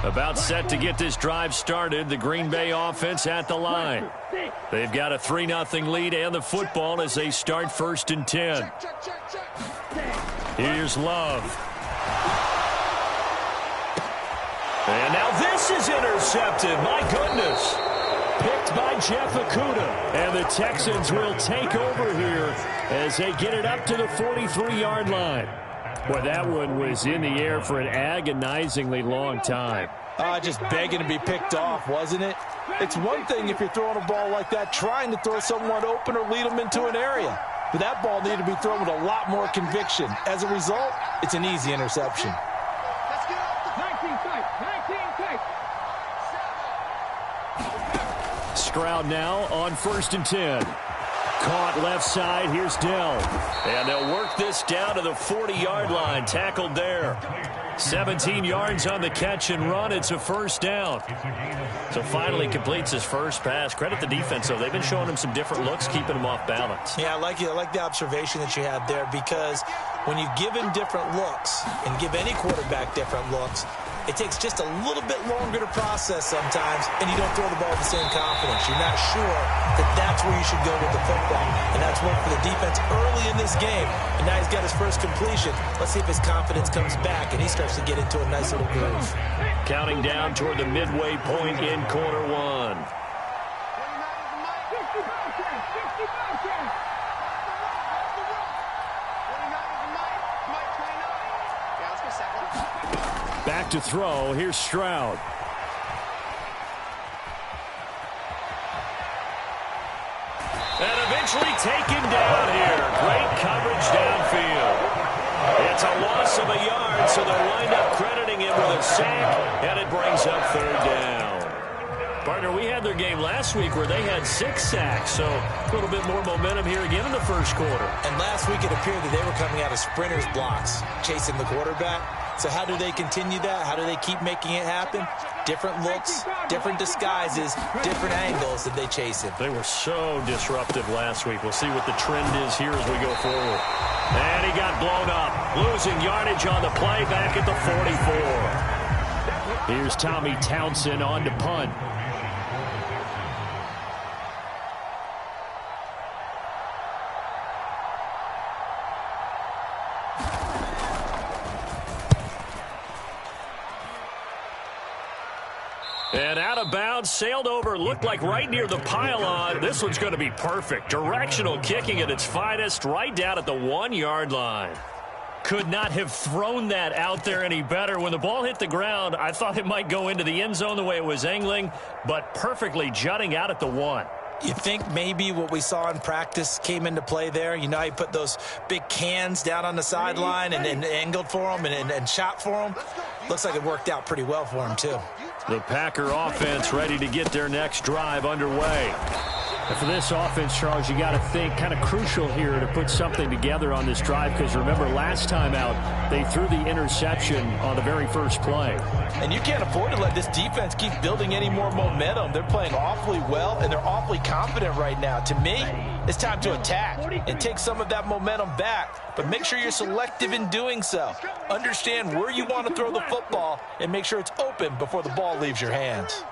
About set to get this drive started. The Green Bay offense at the line. They've got a 3-0 lead and the football as they start 1st and 10. Here's Love. And now this is intercepted. My goodness. Picked by Jeff Okudah. And the Texans will take over here as they get it up to the 43-yard line. Boy, that one was in the air for an agonizingly long time. Just begging to be picked off, wasn't it? It's one thing if you're throwing a ball like that, trying to throw someone open or lead them into an area. But that ball needed to be thrown with a lot more conviction. As a result, it's an easy interception. Stroud now on 1st and 10. Caught left side. Here's Dell. And they'll work this down to the 40-yard line. Tackled there. 17 yards on the catch and run. It's a 1st down. So finally completes his first pass. Credit the defense, though. They've been showing him some different looks, keeping him off balance. Yeah, I like the observation that you had there, because when you give him different looks and give any quarterback different looks, it takes just a little bit longer to process sometimes, and you don't throw the ball with the same confidence. You're not sure that that's where you should go with the football, and that's worked for the defense early in this game. And now he's got his first completion. Let's see if his confidence comes back and he starts to get into a nice little groove. Counting down toward the midway point in quarter one. Back to throw. Here's Stroud. And eventually taken down here. Great coverage downfield. It's a loss of a yard, so they'll wind up crediting him with a sack, and it brings up 3rd down. Partner, we had their game last week where they had 6 sacks, so a little bit more momentum here again in the first quarter. And last week it appeared that they were coming out of sprinters blocks, chasing the quarterback. So how do they continue that? How do they keep making it happen? Different looks, different disguises, different angles that they chase him. They were so disruptive last week. We'll see what the trend is here as we go forward. And he got blown up. Losing yardage on the play back at the 44. Here's Tommy Townsend on to punt. And out of bounds, sailed over, looked like right near the pylon. This one's going to be perfect. Directional kicking at its finest, right down at the 1-yard line. Could not have thrown that out there any better. When the ball hit the ground, I thought it might go into the end zone the way it was angling, but perfectly jutting out at the 1. You think maybe what we saw in practice came into play there? You know, he put those big cans down on the sideline and angled for him and shot for him. Looks like it worked out pretty well for him, too. The Packer offense ready to get their next drive underway. And for this offense, Charles, you got to think kind of crucial here to put something together on this drive, because remember last time out they threw the interception on the very first play. And you can't afford to let this defense keep building any more momentum. They're playing awfully well, and they're awfully confident right now. To me, it's time to attack and take some of that momentum back, but make sure you're selective in doing so. Understand where you want to throw the football and make sure it's open before the ball leaves your hands.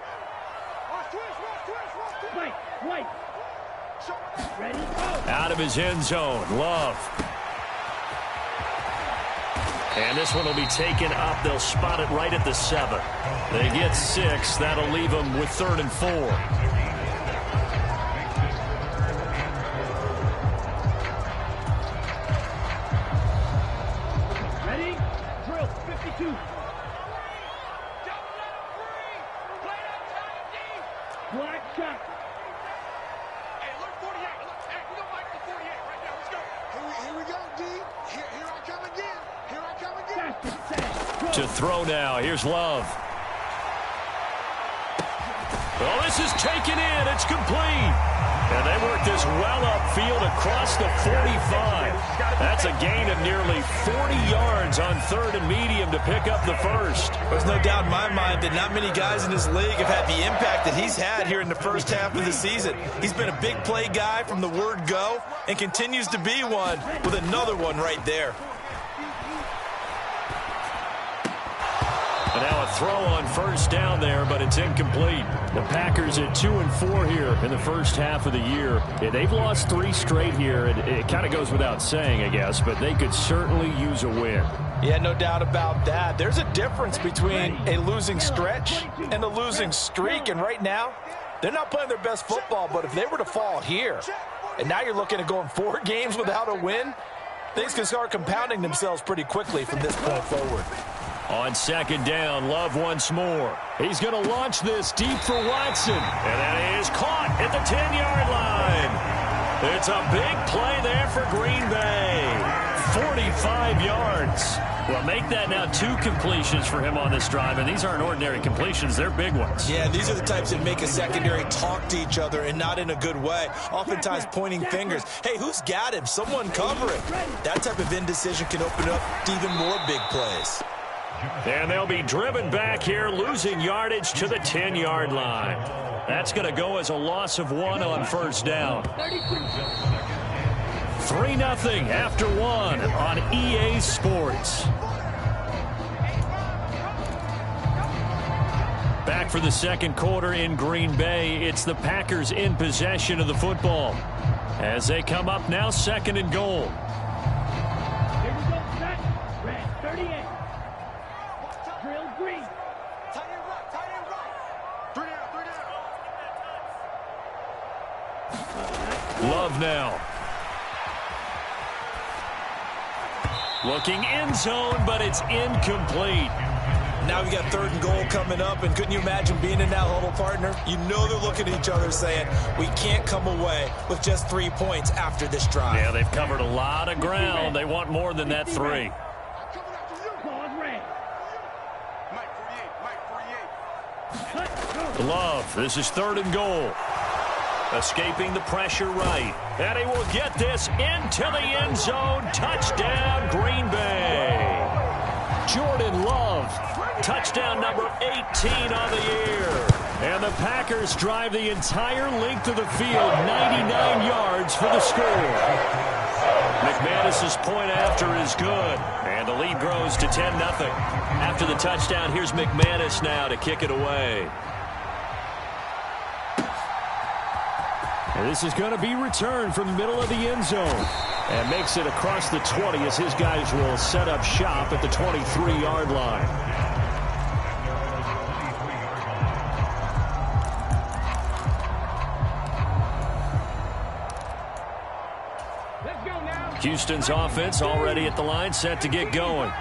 Out of his end zone, Love. And this one will be taken up. They'll spot it right at the 7. They get 6. That'll leave them with 3rd and 4. Ready? Drill 52. Black shot. Hey, look, 48. Look, hey, we don't like the 48 right now. Let's go. Here we go, D. Here I come again. Here I come again. To throw now. Here's Love. Well, this is taken in. It's complete. And they work this well upfield across the 45. That's a gain of nearly 40 yards on 3rd and medium to pick up the first. There's no doubt in my mind that not many guys in this league have had the impact that he's had here in the first half of the season. He's been a big play guy from the word go and continues to be one with another one right there. And now a throw on first down there, but it's incomplete. The Packers at 2-4 here in the first half of the year. Yeah, they've lost 3 straight here. It kind of goes without saying, I guess, but they could certainly use a win. Yeah, no doubt about that. There's a difference between a losing stretch and a losing streak. And right now, they're not playing their best football, but if they were to fall here, and now you're looking at going 4 games without a win, things can start compounding themselves pretty quickly from this point forward. On second down, Love once more. He's going to launch this deep for Watson. And that is caught at the 10-yard line. It's a big play there for Green Bay. 45 yards. Well, make that now 2 completions for him on this drive, and these aren't ordinary completions. They're big ones. Yeah, these are the types that make a secondary talk to each other and not in a good way. Oftentimes pointing fingers. Hey, who's got him? Someone cover it. That type of indecision can open up to even more big plays. And they'll be driven back here, losing yardage to the 10-yard line. That's going to go as a loss of 1 on first down. 3-0 after 1 on EA Sports. Back for the second quarter in Green Bay. It's the Packers in possession of the football as they come up now 2nd and goal. Here we go, set. Red, 38. Drill green. Tight end right. 3 down. Love now. Looking end zone, but it's incomplete. Now we got 3rd and goal coming up, and couldn't you imagine being in that huddle, partner? You know they're looking at each other saying, we can't come away with just 3 points after this drive. Yeah, they've covered a lot of ground. They want more than that 3. Pause red. Mike 48. Love, this is 3rd and goal. Escaping the pressure right. And he will get this into the end zone. Touchdown, Green Bay. Jordan Love, touchdown number 18 on the year. And the Packers drive the entire length of the field, 99 yards for the score. McManus's point after is good. And the lead grows to 10-0. After the touchdown, here's McManus now to kick it away. And this is going to be returned from the middle of the end zone. And makes it across the 20 as his guys will set up shop at the 23-yard line. Let's go now. Houston's offense already at the line, set to get going.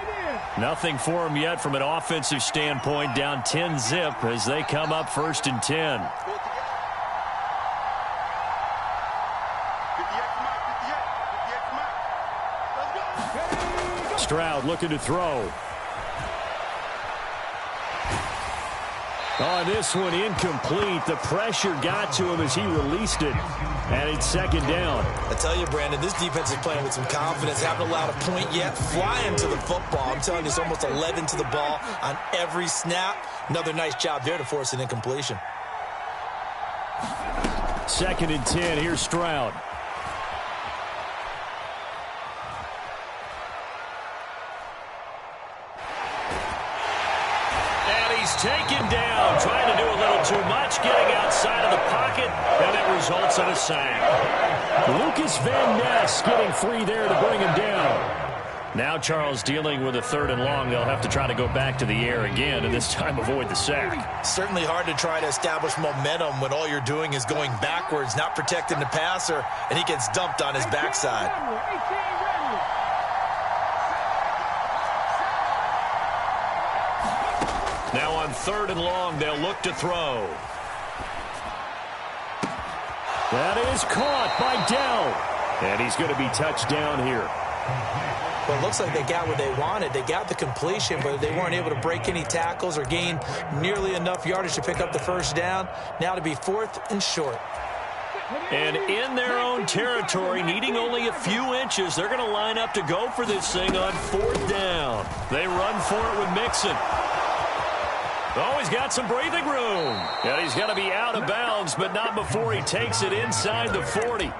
Nothing for them yet from an offensive standpoint, down 10-zip as they come up 1st and 10. Stroud looking to throw. On this one, incomplete. The pressure got to him as he released it. And it's 2nd down. I tell you, Brandon, this defense is playing with some confidence. Haven't allowed a point yet. Flying to the football. I'm telling you, it's almost 11 to the ball on every snap. Another nice job there to force an incompletion. 2nd and 10. Here's Stroud. Taken down, trying to do a little too much, getting outside of the pocket, and it results in a sack. Lucas Van Ness getting free there to bring him down. Now Charles dealing with a 3rd and long. They'll have to try to go back to the air again, and this time avoid the sack. Certainly hard to try to establish momentum when all you're doing is going backwards, not protecting the passer, and he gets dumped on his backside. Now on 3rd and long, they'll look to throw. That is caught by Dell. And he's going to be touched down here. Well, it looks like they got what they wanted. They got the completion, but they weren't able to break any tackles or gain nearly enough yardage to pick up the 1st down. Now to be 4th and short. And in their own territory, needing only a few inches, they're going to line up to go for this thing on 4th down. They run for it with Mixon. Oh, he's got some breathing room. And he's going to be out of bounds, but not before he takes it inside the 40.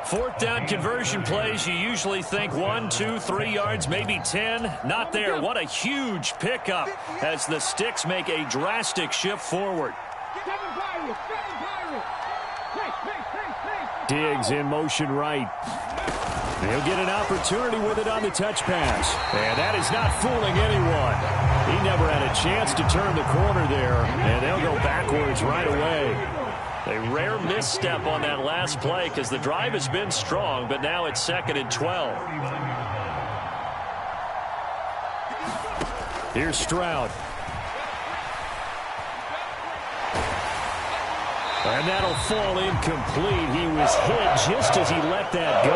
Fourth down conversion plays, you usually think 1, 2, 3 yards, maybe 10. Not there. What a huge pickup as the Sticks make a drastic shift forward. Diggs in motion right. He'll get an opportunity with it on the touch pass. And that is not fooling anyone. He never had a chance to turn the corner there, and they'll go backwards right away. A rare misstep on that last play because the drive has been strong, but now it's 2nd and 12. Here's Stroud. And that'll fall incomplete. He was hit just as he let that go.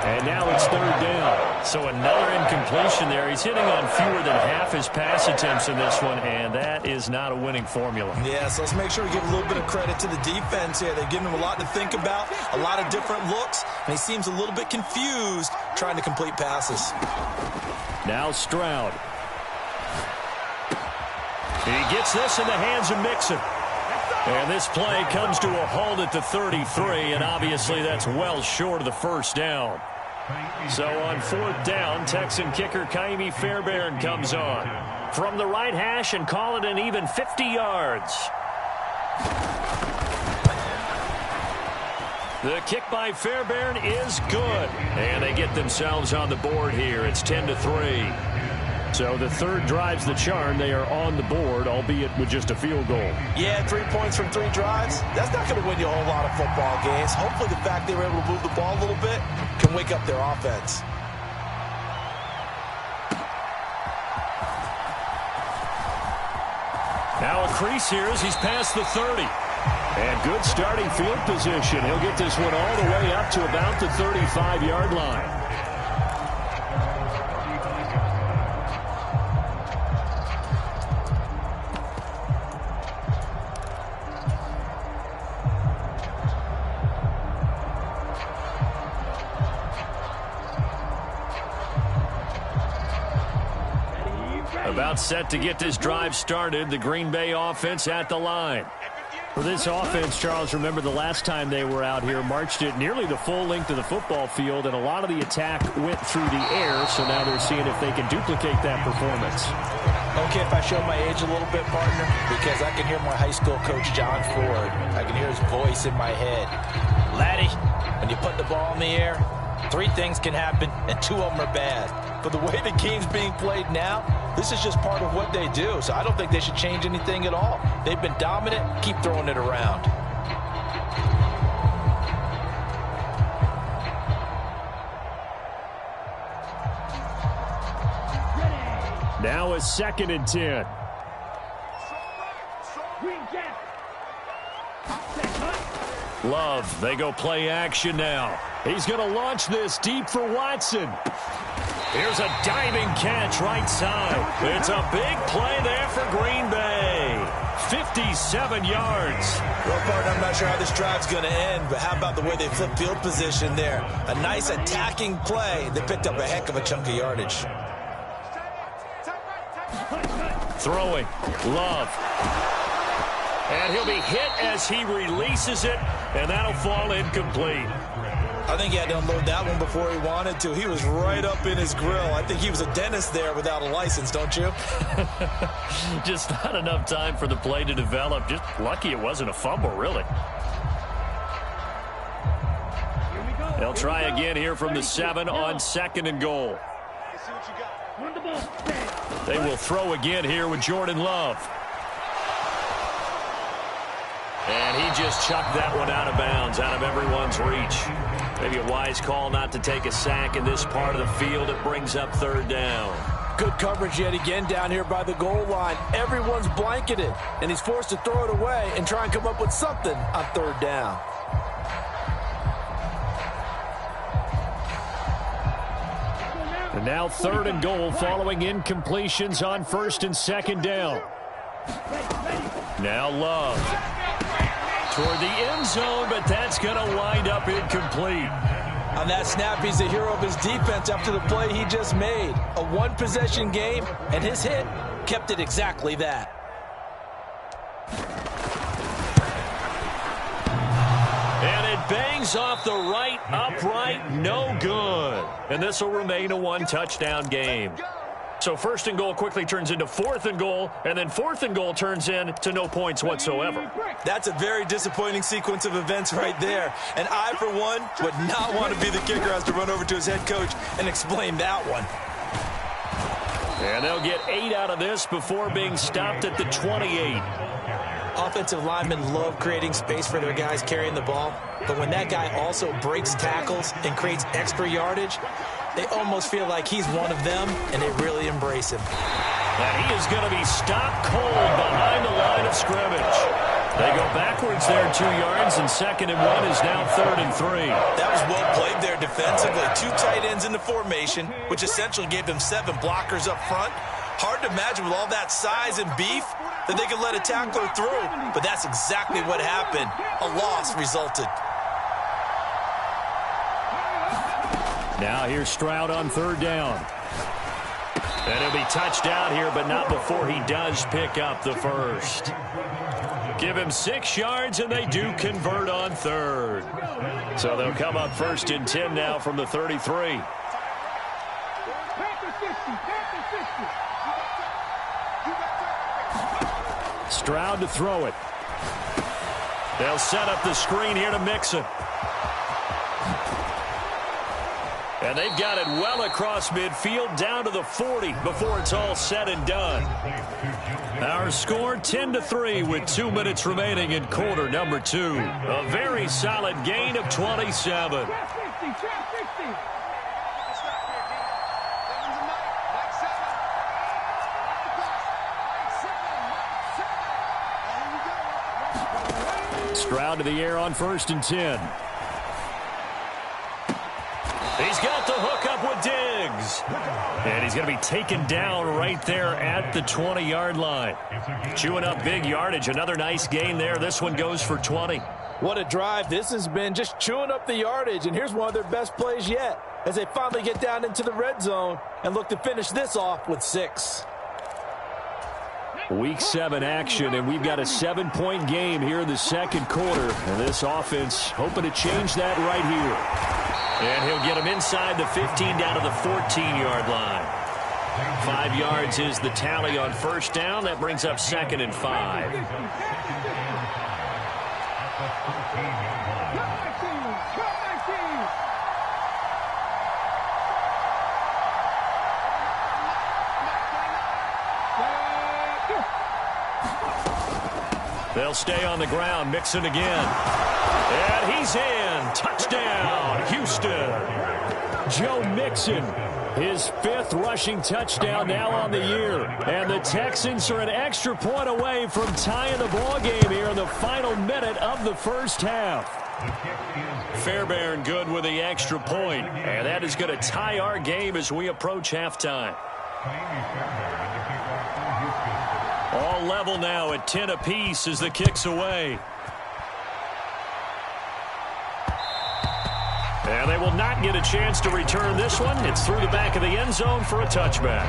And now it's 3rd down. So another incompletion there. He's hitting on fewer than half his pass attempts in this one, and that is not a winning formula. Yeah, so let's make sure we give a little bit of credit to the defense here. They've given him a lot to think about, a lot of different looks, and he seems a little bit confused trying to complete passes. Now Stroud. He gets this in the hands of Mixon. And this play comes to a halt at the 33, and obviously that's well short of the first down. So on 4th down, Texan kicker Kaimi Fairbairn comes on from the right hash and call it an even 50 yards. The kick by Fairbairn is good, and they get themselves on the board here. It's 10-3. So the 3rd drives the charm. They are on the board, albeit with just a field goal. Yeah, 3 points from 3 drives. That's not going to win you a whole lot of football games. Hopefully the fact they were able to move the ball a little bit can wake up their offense. Now a crease here as he's past the 30. And good starting field position. He'll get this one all the way up to about the 35-yard line. About set to get this drive started. The Green Bay offense at the line. For this offense, Charles, remember the last time they were out here, marched it nearly the full length of the football field, and a lot of the attack went through the air, so now they're seeing if they can duplicate that performance. Okay, if I show my age a little bit, partner, because I can hear my high school coach, John Ford. I can hear his voice in my head. Laddie, when you put the ball in the air, 3 things can happen, and 2 of them are bad. But the way the game's being played now, this is just part of what they do. So I don't think they should change anything at all. They've been dominant. Keep throwing it around. Now a 2nd and 10. Love, they go play action now. He's going to launch this deep for Watson. Here's a diving catch right side. It's a big play there for Green Bay. 57 yards. Well, partner, I'm not sure how this drive's going to end, but how about the way they flip field position there? A nice attacking play. They picked up a heck of a chunk of yardage. Throwing. Love. And he'll be hit as he releases it, and that'll fall incomplete. I think he had to unload that one before he wanted to. He was right up in his grill. I think he was a dentist there without a license, don't you? Just not enough time for the play to develop. Just lucky it wasn't a fumble, really. They'll try again here from the 7 on 2nd and goal. They will throw again here with Jordan Love. And he just chucked that one out of bounds, out of everyone's reach. Maybe a wise call not to take a sack in this part of the field. It brings up 3rd down. Good coverage yet again down here by the goal line. Everyone's blanketed, and he's forced to throw it away and try and come up with something on 3rd down. And now 3rd and goal following incompletions on 1st and 2nd down. Now Love. Toward the end zone, but that's going to wind up incomplete. On that snap, he's the hero of his defense after the play he just made. A 1-possession game, and his hit kept it exactly that. And it bangs off the right upright. No good. And this will remain a one-touchdown game. So first and goal quickly turns into fourth and goal, and then fourth and goal turns into no points whatsoever. That's a very disappointing sequence of events right there. And I, for one, would not want to be the kicker who has to run over to his head coach and explain that one. And they'll get 8 out of this before being stopped at the 28. Offensive linemen love creating space for their guys carrying the ball, but when that guy also breaks tackles and creates extra yardage, they almost feel like he's one of them, and they really embrace him. And he is going to be stopped cold behind the line of scrimmage. They go backwards there 2 yards, and 2nd and 1 is now 3rd and 3. That was well played there defensively. 2 tight ends in the formation, which essentially gave them 7 blockers up front. Hard to imagine with all that size and beef that they could let a tackler through, but that's exactly what happened. A loss resulted. Now here's Stroud on 3rd down. And he'll be touched down here, but not before he does pick up the first. Give him 6 yards, and they do convert on 3rd. So they'll come up 1st and 10 now from the 33. Stroud to throw it. They'll set up the screen here to Mixon. And they've got it well across midfield down to the 40 before it's all said and done. Our score 10-3 with 2 minutes remaining in quarter number 2. A very solid gain of 27. Stroud to the air on 1st and 10. He's got the hook up with Diggs. And he's going to be taken down right there at the 20-yard line. Chewing up big yardage. Another nice gain there. This one goes for 20. What a drive this has been, just chewing up the yardage. And here's one of their best plays yet as they finally get down into the red zone and look to finish this off with 6. Week 7 action, and we've got a 7-point game here in the 2nd quarter. And this offense hoping to change that right here. And he'll get him inside the 15 down to the 14-yard line. 5 yards is the tally on 1st down. That brings up 2nd and 5. They'll stay on the ground. Mixon again. And he's in. Touchdown, Houston. Joe Mixon, his 5th rushing touchdown now on the year. And the Texans are an extra point away from tying the ball game here in the final minute of the first half. Fairbairn good with the extra point. And that is going to tie our game as we approach halftime. All level now at 10 apiece as the kick's away. And they will not get a chance to return this one. It's through the back of the end zone for a touchback.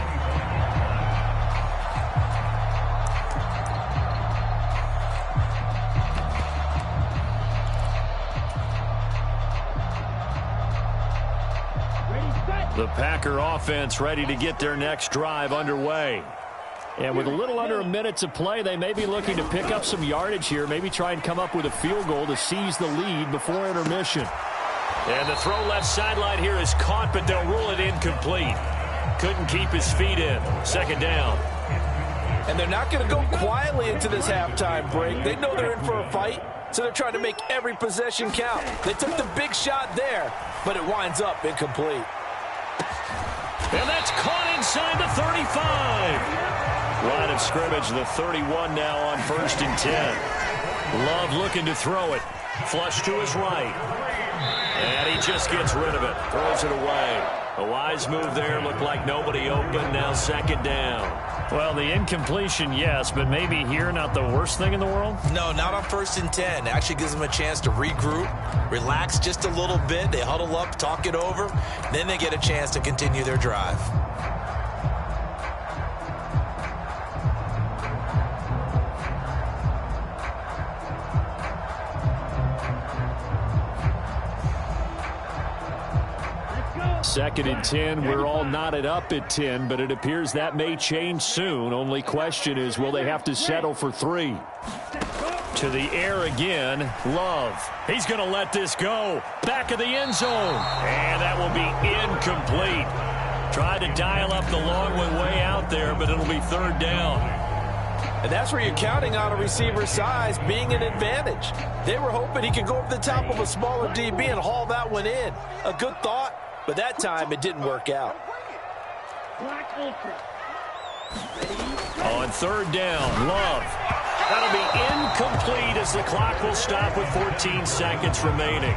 The Packer offense ready to get their next drive underway. And with a little under a minute to play, they may be looking to pick up some yardage here, maybe try and come up with a field goal to seize the lead before intermission. And the throw left sideline here is caught, but they'll rule it incomplete. Couldn't keep his feet in. 2nd down. And they're not going to go quietly into this halftime break. They know they're in for a fight, so they're trying to make every possession count. They took the big shot there, but it winds up incomplete. And that's caught inside the 35. Line of scrimmage, the 31 now on 1st and 10. Love looking to throw it. Flush to his right. And he just gets rid of it. Throws it away. A wise move there. Looked like nobody open. Now 2nd down. Well, the incompletion, yes, but maybe here not the worst thing in the world? No, not on 1st and 10. It actually gives them a chance to regroup, relax just a little bit. They huddle up, talk it over. Then they get a chance to continue their drive. 2nd and 10. We're all knotted up at 10, but it appears that may change soon. Only question is, will they have to settle for 3? To the air again, Love. He's going to let this go. Back of the end zone. And that will be incomplete. Tried to dial up the long way out there, but it'll be 3rd down. And that's where you're counting on a receiver's size being an advantage. They were hoping he could go over the top of a smaller DB and haul that one in. A good thought, but that time it didn't work out. Black Ultra. On 3rd down, Love. That'll be incomplete as the clock will stop with 14 seconds remaining.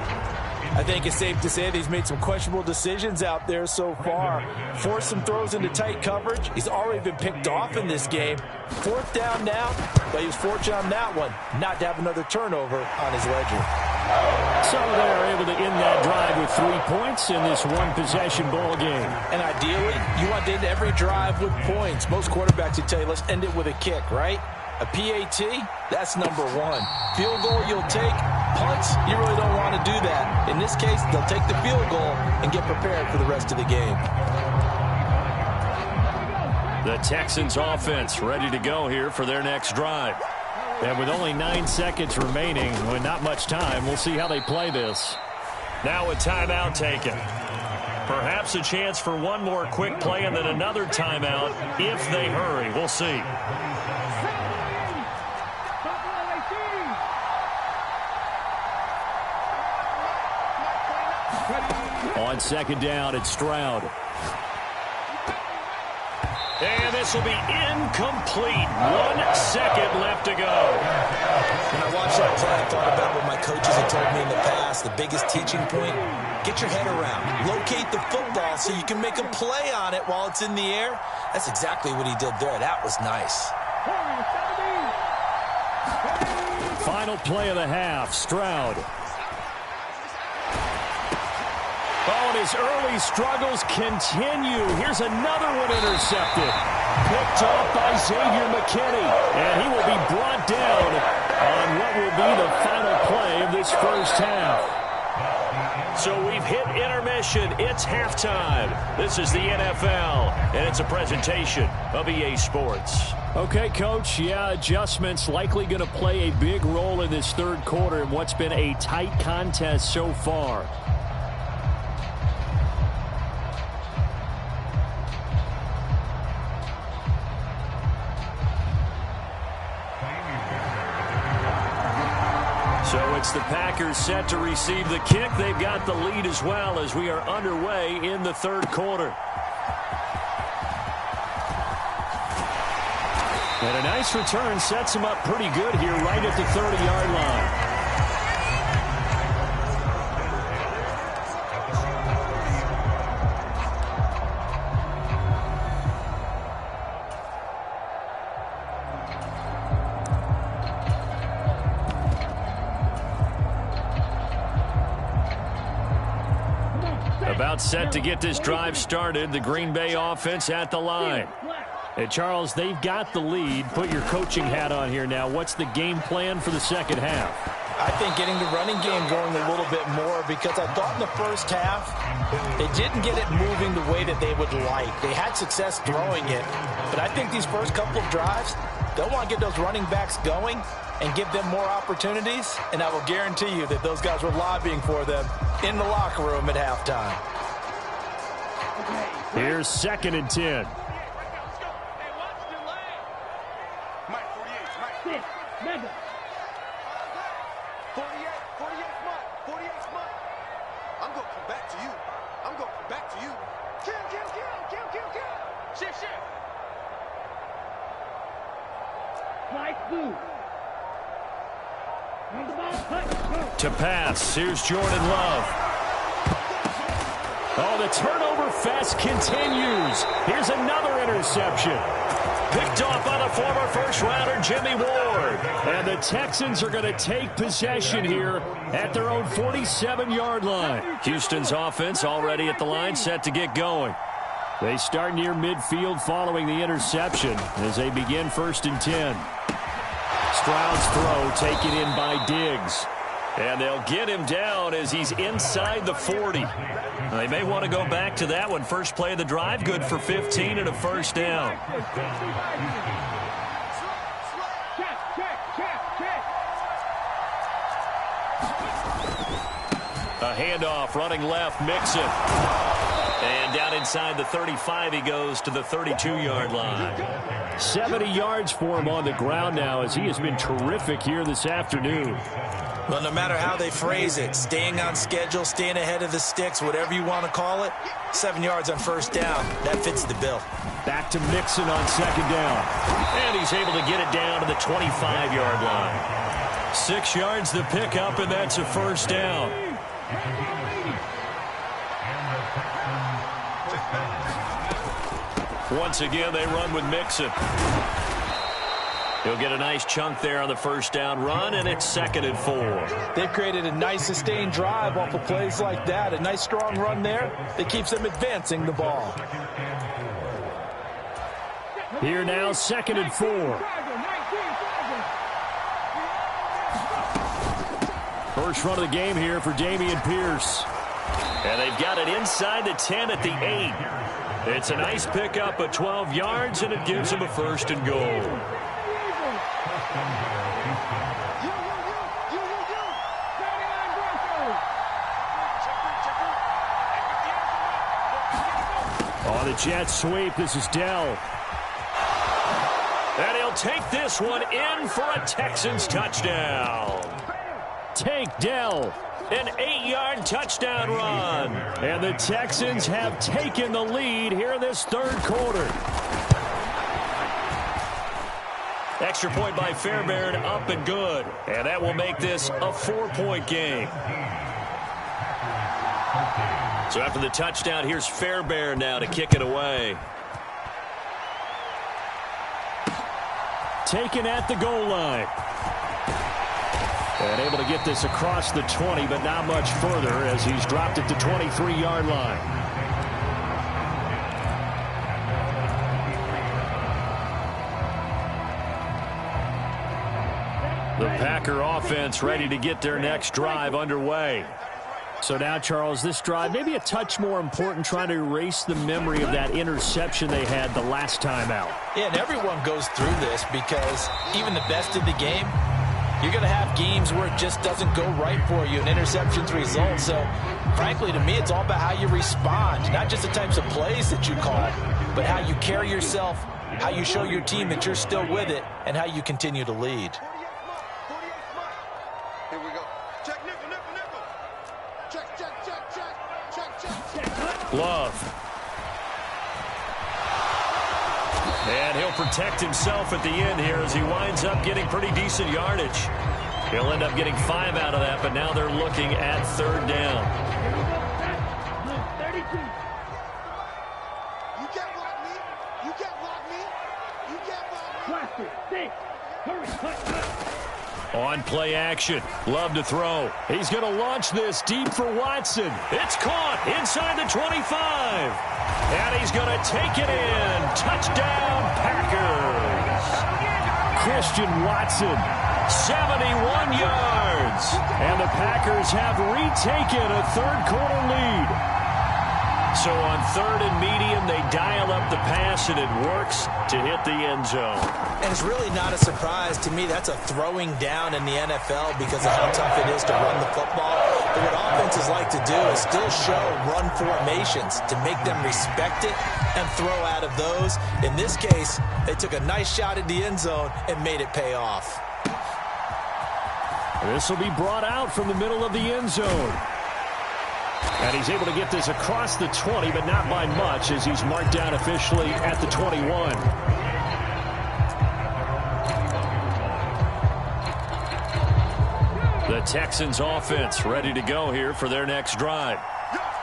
I think it's safe to say that he's made some questionable decisions out there so far. Forced some throws into tight coverage. He's already been picked off in this game. 4th down now, but he was fortunate on that one not to have another turnover on his ledger. So they're able to end that drive with 3 points in this one-possession ball game. And ideally, you want to end every drive with points. Most quarterbacks would tell you, let's end it with a kick, right? A PAT, that's number 1. Field goal you'll take. Punts, you really don't want to do that. In this case, they'll take the field goal and get prepared for the rest of the game. The Texans offense ready to go here for their next drive. And with only 9 seconds remaining, with not much time, we'll see how they play this. Now a timeout taken. Perhaps a chance for one more quick play and then another timeout if they hurry. We'll see. On 2nd down, it's Stroud. And this will be incomplete. 1 second left to go. When I watched that play, I thought about what my coaches had told me in the past. The biggest teaching point, get your head around. Locate the football so you can make a play on it while it's in the air. That's exactly what he did there. That was nice. Final play of the half, Stroud. Oh, and his early struggles continue. Here's another one intercepted. Picked off by Xavier McKinney. And he will be brought down on what will be the final play of this first half. So we've hit intermission. It's halftime. This is the NFL, and it's a presentation of EA Sports. Okay, Coach, adjustments likely going to play a big role in this 3rd quarter in what's been a tight contest so far. So it's the Packers set to receive the kick. They've got the lead as well as we are underway in the 3rd quarter. And a nice return sets him up pretty good here right at the 30-yard line. About set to get this drive started. The Green Bay offense at the line. And Charles, they've got the lead. Put your coaching hat on here now. What's the game plan for the second half? I think getting the running game going a little bit more, because I thought in the first half they didn't get it moving the way that they would like. They had success throwing it, but I think these first couple of drives, they'll want to get those running backs going and give them more opportunities, and I will guarantee you that those guys were lobbying for them in the locker room at halftime. Here's 2nd and 10. Mega. 48 smart. I'm going to come back to you. Kill. Shift. Fly through. On the ball, cut, To pass, here's Jordan Love. Oh, the turnover fest continues. Here's another interception. Picked off by the former first-rounder Jimmy Ward. And the Texans are going to take possession here at their own 47-yard line. Houston's offense already at the line, set to get going. They start near midfield following the interception as they begin 1st and 10. Stroud's throw taken in by Diggs. And they'll get him down as he's inside the 40. They may want to go back to that one. First play of the drive, good for 15 and a first down. A handoff, running left, Mixon. And down inside the 35, he goes to the 32-yard line. 70 yards for him on the ground now as he has been terrific here this afternoon. Well, no matter how they phrase it, staying on schedule, staying ahead of the sticks, whatever you want to call it, 7 yards on first down, that fits the bill. Back to Mixon on second down. And he's able to get it down to the 25-yard line. 6 yards the pickup, and that's a first down. Once again, they run with Mixon. He'll get a nice chunk there on the first down run, and it's 2nd and 4. They've created a nice sustained drive off of plays like that. A nice strong run there that keeps them advancing the ball. Here now, 2nd and 4. First run of the game here for Dameon Pierce. And they've got it inside the 10 at the 8. It's a nice pickup of 12 yards, and it gives them a 1st and goal. On the jet sweep, this is Dell. And he'll take this one in for a Texans touchdown. Take Dell. An 8-yard touchdown run. And the Texans have taken the lead here in this third quarter. Extra point by Fairbairn, up and good. And that will make this a 4-point game. So after the touchdown, here's Fairbairn now to kick it away. Taken at the goal line. And able to get this across the 20, but not much further as he's dropped it to 23-yard line. The Packer offense ready to get their next drive underway. So now, Charles, this drive maybe a touch more important, trying to erase the memory of that interception they had the last time out. Yeah, and everyone goes through this because even the best in the game, you're going to have games where it just doesn't go right for you, and interceptions result. So, frankly, to me, it's all about how you respond, not just the types of plays that you call, but how you carry yourself, how you show your team that you're still with it, and how you continue to lead. Here we go. Check, nickel, nickel, nickel. Check, check, check, check, check, check, check. Love. And he'll protect himself at the end here as he winds up getting pretty decent yardage. He'll end up getting 5 out of that, but now they're looking at 3rd down. You can't block me. You can't block me. You can't block me. Faster, think, hurry, On play action. Love to throw. He's going to launch this deep for Watson. It's caught inside the 25. And he's going to take it in. Touchdown, Packers. Christian Watson, 71 yards. And the Packers have retaken a third-quarter lead. So on 3rd and medium, they dial up the pass, and it works to hit the end zone. And it's really not a surprise to me. That's a throwing down in the NFL because of how tough it is to run the football. But what offenses like to do is still show run formations to make them respect it and throw out of those. In this case, they took a nice shot at the end zone and made it pay off. This will be brought out from the middle of the end zone. And he's able to get this across the 20, but not by much as he's marked down officially at the 21. The Texans offense ready to go here for their next drive.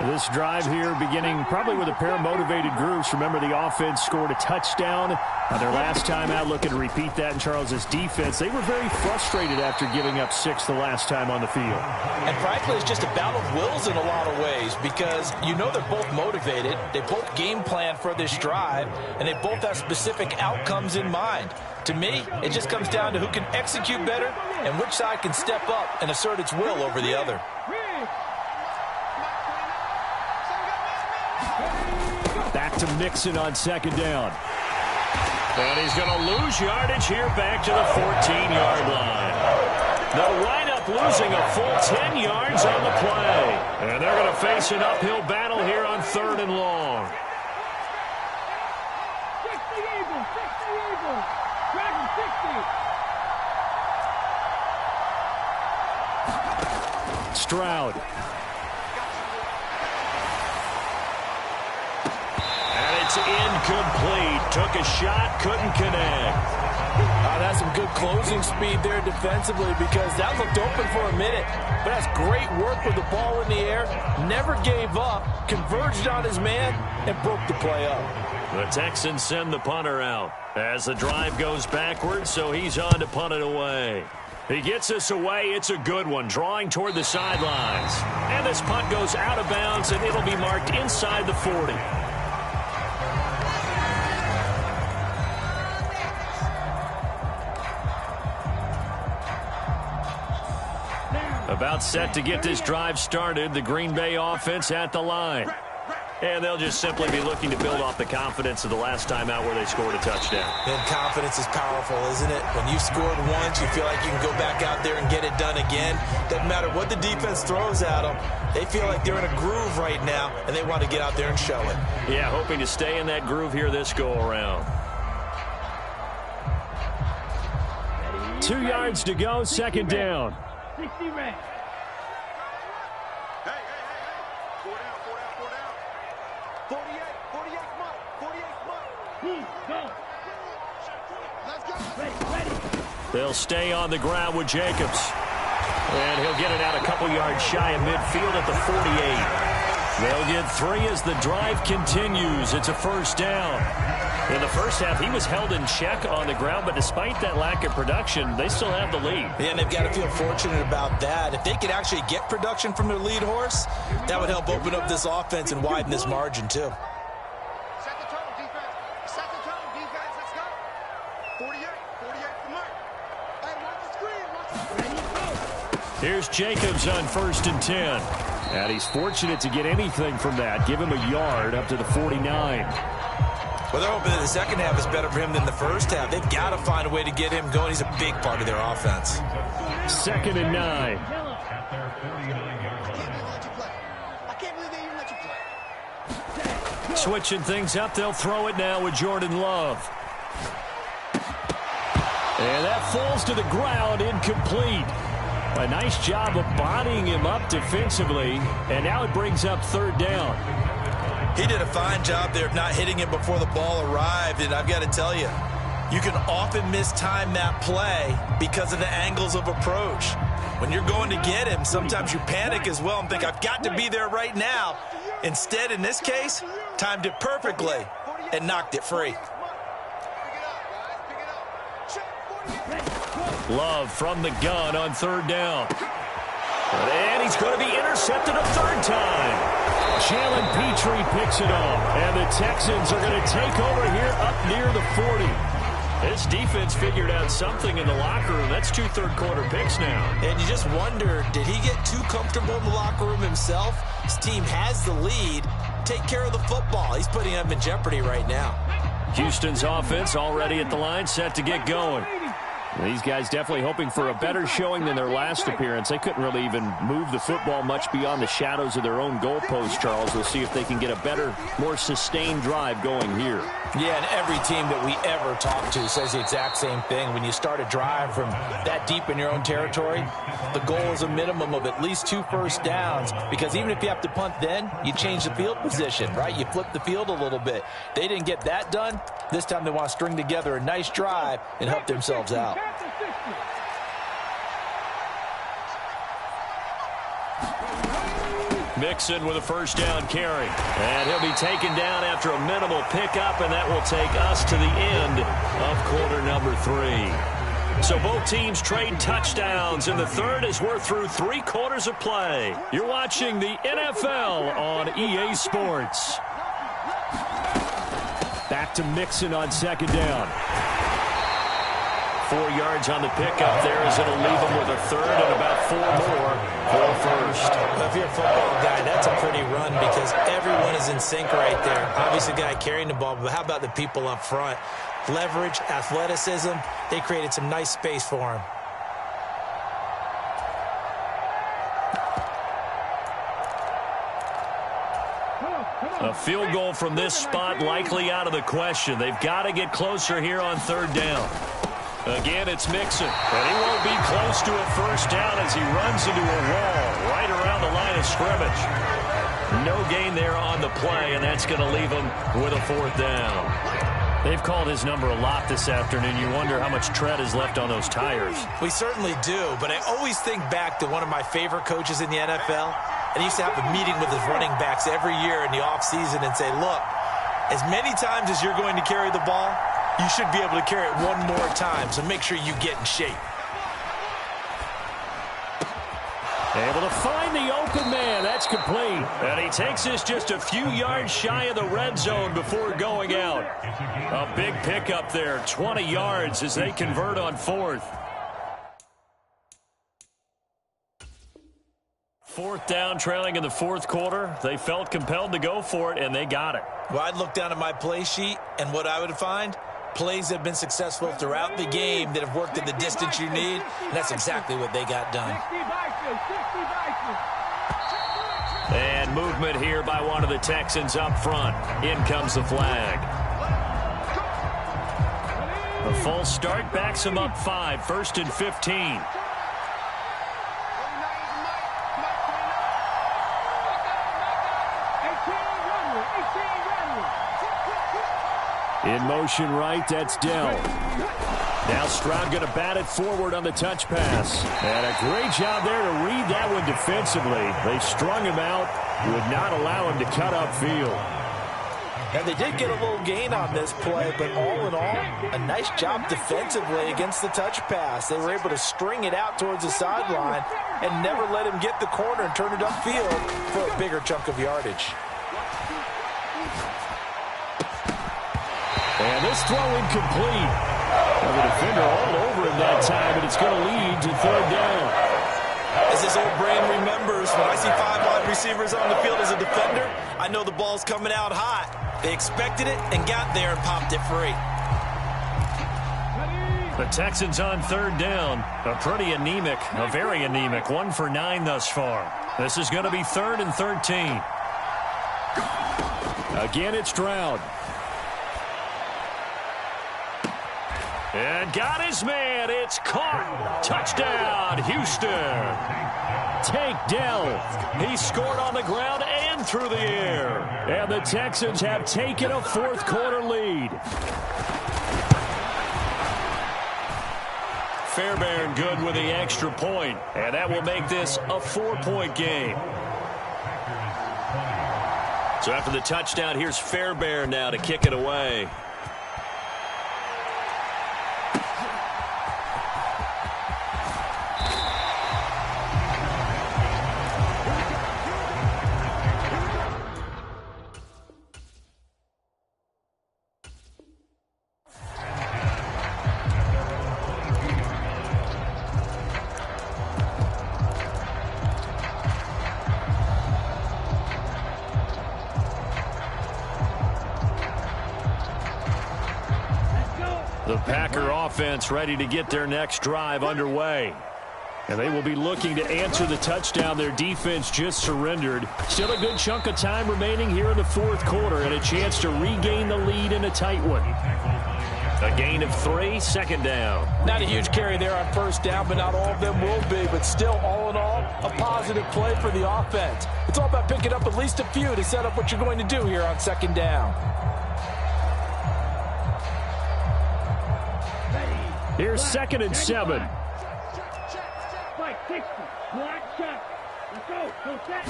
This drive here beginning probably with a pair of motivated groups. Remember, the offense scored a touchdown on their last time out. Looking to repeat that in Charles's defense. They were very frustrated after giving up 6 the last time on the field. And frankly, it's just a battle of wills in a lot of ways because you know they're both motivated. They both game plan for this drive, and they both have specific outcomes in mind. To me, it just comes down to who can execute better and which side can step up and assert its will over the other. Back to Mixon on second down. And he's going to lose yardage here back to the 14-yard line. They'll wind up losing a full 10 yards on the play. And they're going to face an uphill battle here on 3rd and long. Stroud. It's incomplete. Took a shot, couldn't connect. That's some good closing speed there defensively because that looked open for a minute. But that's great work with the ball in the air. Never gave up, converged on his man, and broke the play up. The Texans send the punter out as the drive goes backwards, so he's on to punt it away. He gets us away. It's a good one, drawing toward the sidelines. And this punt goes out of bounds, and it'll be marked inside the 40. About set to get this drive started, the Green Bay offense at the line. And they'll just simply be looking to build off the confidence of the last time out where they scored a touchdown. And confidence is powerful, isn't it? When you've scored once, you feel like you can go back out there and get it done again. Doesn't matter what the defense throws at them. They feel like they're in a groove right now, and they want to get out there and show it. Yeah, hoping to stay in that groove here this go-around. 2 yards to go, second down. 60 red. Hey. 4 down. 48 Mike. Let's go. Ready. They'll stay on the ground with Jacobs. And he'll get it out a couple yards shy of midfield at the 48. They'll get 3 as the drive continues. It's a first down. In the first half, he was held in check on the ground, but despite that lack of production, they still have the lead. Yeah, and they've got to feel fortunate about that. If they could actually get production from their lead horse, that would help open up this offense and widen this margin, too. Set the tone, defense. Set the tone, defense. Let's go. 48 for Mike. Hey, watch the screen. Here's Jacobs on 1st and 10. And he's fortunate to get anything from that. Give him a yard up to the 49. Well, they're hoping that the second half is better for him than the first half. They've got to find a way to get him going. He's a big part of their offense. 2nd and 9. I can't believe they even let you play. Switching things up, they'll throw it now with Jordan Love. And that falls to the ground, incomplete. A nice job of bodying him up defensively, and now it brings up 3rd down. He did a fine job there of not hitting him before the ball arrived, and I've got to tell you, you can often mistime that play because of the angles of approach. When you're going to get him, sometimes you panic as well and think, I've got to be there right now. Instead, in this case, timed it perfectly and knocked it free. Love from the gun on 3rd down. And he's going to be intercepted a 3rd time. Jalen Petrie picks it up, and the Texans are going to take over here up near the 40. This defense figured out something in the locker room. That's 2 third-quarter picks now. And you just wonder, did he get too comfortable in the locker room himself? His team has the lead. Take care of the football. He's putting them in jeopardy right now. Houston's offense already at the line, set to get going. These guys definitely hoping for a better showing than their last appearance. They couldn't really even move the football much beyond the shadows of their own goalpost, Charles. We'll see if they can get a better, more sustained drive going here. Yeah, and every team that we ever talk to says the exact same thing. When you start a drive from that deep in your own territory, the goal is a minimum of at least 2 first downs, because even if you have to punt then, you change the field position, right? You flip the field a little bit. They didn't get that done. This time they want to string together a nice drive and help themselves out. Mixon with a first down carry. And he'll be taken down after a minimal pickup, and that will take us to the end of quarter number 3. So both teams trade touchdowns in the third as we're through 3 quarters of play. You're watching the NFL on EA Sports. Back to Mixon on second down. 4 yards on the pickup there as it'll leave him with a third and about 4 more for a first. Well, if you're a football guy, that's a pretty run because everyone is in sync right there. Obviously, the guy carrying the ball, but how about the people up front? Leverage, athleticism, they created some nice space for him. A field goal from this spot likely out of the question. They've got to get closer here on third down. Again, it's Mixon, and he won't be close to a first down as he runs into a wall right around the line of scrimmage. No gain there on the play, and that's going to leave him with a fourth down. They've called his number a lot this afternoon. You wonder how much tread is left on those tires. We certainly do, but I always think back to one of my favorite coaches in the NFL, and he used to have a meeting with his running backs every year in the offseason and say, look, as many times as you're going to carry the ball, you should be able to carry it one more time, so make sure you get in shape. Able to find the open man. That's complete. And he takes us just a few yards shy of the red zone before going out. A big pickup there, 20 yards as they convert on fourth. Fourth down, trailing in the fourth quarter. They felt compelled to go for it, and they got it. Well, I'd look down at my play sheet, and what I would find, plays that have been successful throughout the game that have worked at the distance you need, and that's exactly what they got done. And movement here by one of the Texans up front. In comes the flag. A false start backs him up 5, 1st and 15. In motion right, that's Dell. Now Stroud going to bat it forward on the touch pass. And a great job there to read that one defensively. They strung him out, would not allow him to cut upfield. And they did get a little gain on this play, but all in all, a nice job defensively against the touch pass. They were able to string it out towards the sideline and never let him get the corner and turn it upfield for a bigger chunk of yardage. And this throw incomplete. Well, the defender all over him that time, but it's going to lead to third down. As this old brain remembers, when I see 5 wide receivers on the field as a defender, I know the ball's coming out hot. They expected it and got there and popped it free. The Texans on third down. A pretty anemic, a very anemic, 1 for 9 thus far. This is going to be 3rd and 13. Again, it's Stroud. And got his man. It's caught. Touchdown, Houston. Tank Dell. He scored on the ground and through the air. And the Texans have taken a fourth quarter lead. Fairbairn good with the extra point. And that will make this a 4-point game. So after the touchdown, here's Fairbairn now to kick it away. The Packer offense ready to get their next drive underway. And they will be looking to answer the touchdown their defense just surrendered. Still a good chunk of time remaining here in the fourth quarter and a chance to regain the lead in a tight one. A gain of 3, 2nd down. Not a huge carry there on first down, but not all of them will be. But still, all in all, a positive play for the offense. It's all about picking up at least a few to set up what you're going to do here on 2nd down. Here's 2nd and 7. Let's go. Full set.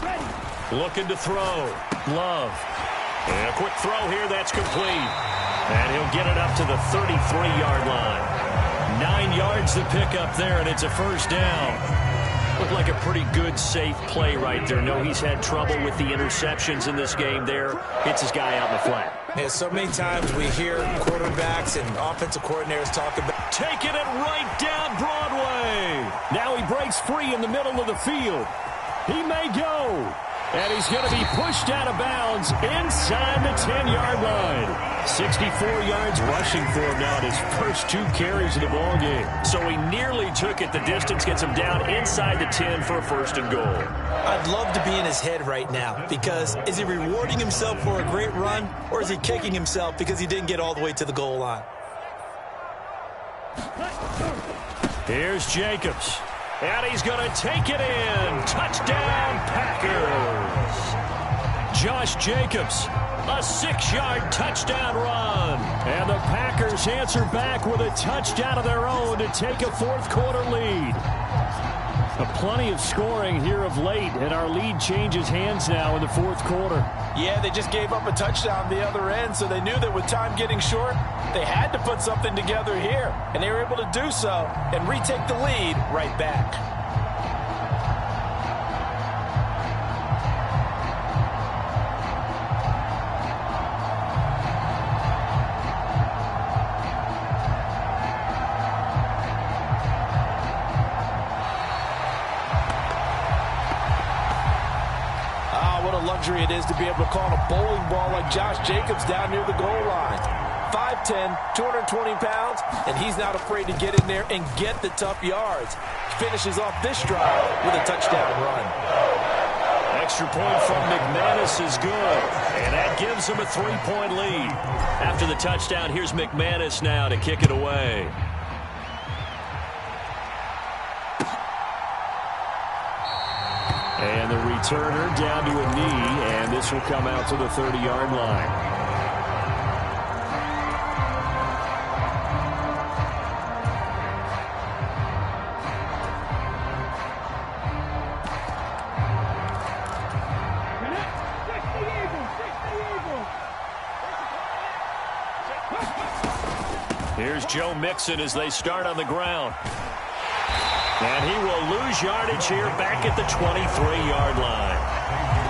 Ready. Looking to throw. Love. And a quick throw here. That's complete. And he'll get it up to the 33-yard line. 9 yards to pick up there, and it's a first down. Looked like a pretty good, safe play right there. No, he's had trouble with the interceptions in this game there. Hits his guy out in the flat. Yeah, so many times we hear quarterbacks and offensive coordinators talk about taking it right down Broadway. Now he breaks free in the middle of the field. He may go. And he's going to be pushed out of bounds inside the 10-yard line. 64 yards rushing for him now in his first 2 carries of the ballgame. So he nearly took it the distance, gets him down inside the 10 for a first and goal. I'd love to be in his head right now, because is he rewarding himself for a great run, or is he kicking himself because he didn't get all the way to the goal line? Here's Jacobs. And he's going to take it in. Touchdown, Packers. Josh Jacobs, a 6-yard touchdown run. And the Packers answer back with a touchdown of their own to take a fourth-quarter lead. Plenty of scoring here of late, and our lead changes hands now in the fourth quarter. Yeah, they just gave up a touchdown the other end, so they knew that with time getting short, they had to put something together here, and they were able to do so and retake the lead right back. Luxury it is to be able to call a bowling ball like Josh Jacobs down near the goal line. 5'10", 220 pounds, and he's not afraid to get in there and get the tough yards. Finishes off this drive with a touchdown run. Extra point from McManus is good, and that gives him a 3-point lead. After the touchdown, here's McManus now to kick it away. And the returner down to a knee, and this will come out to the 30-yard line. Here's Joe Mixon as they start on the ground. And he will lose yardage here back at the 23-yard line.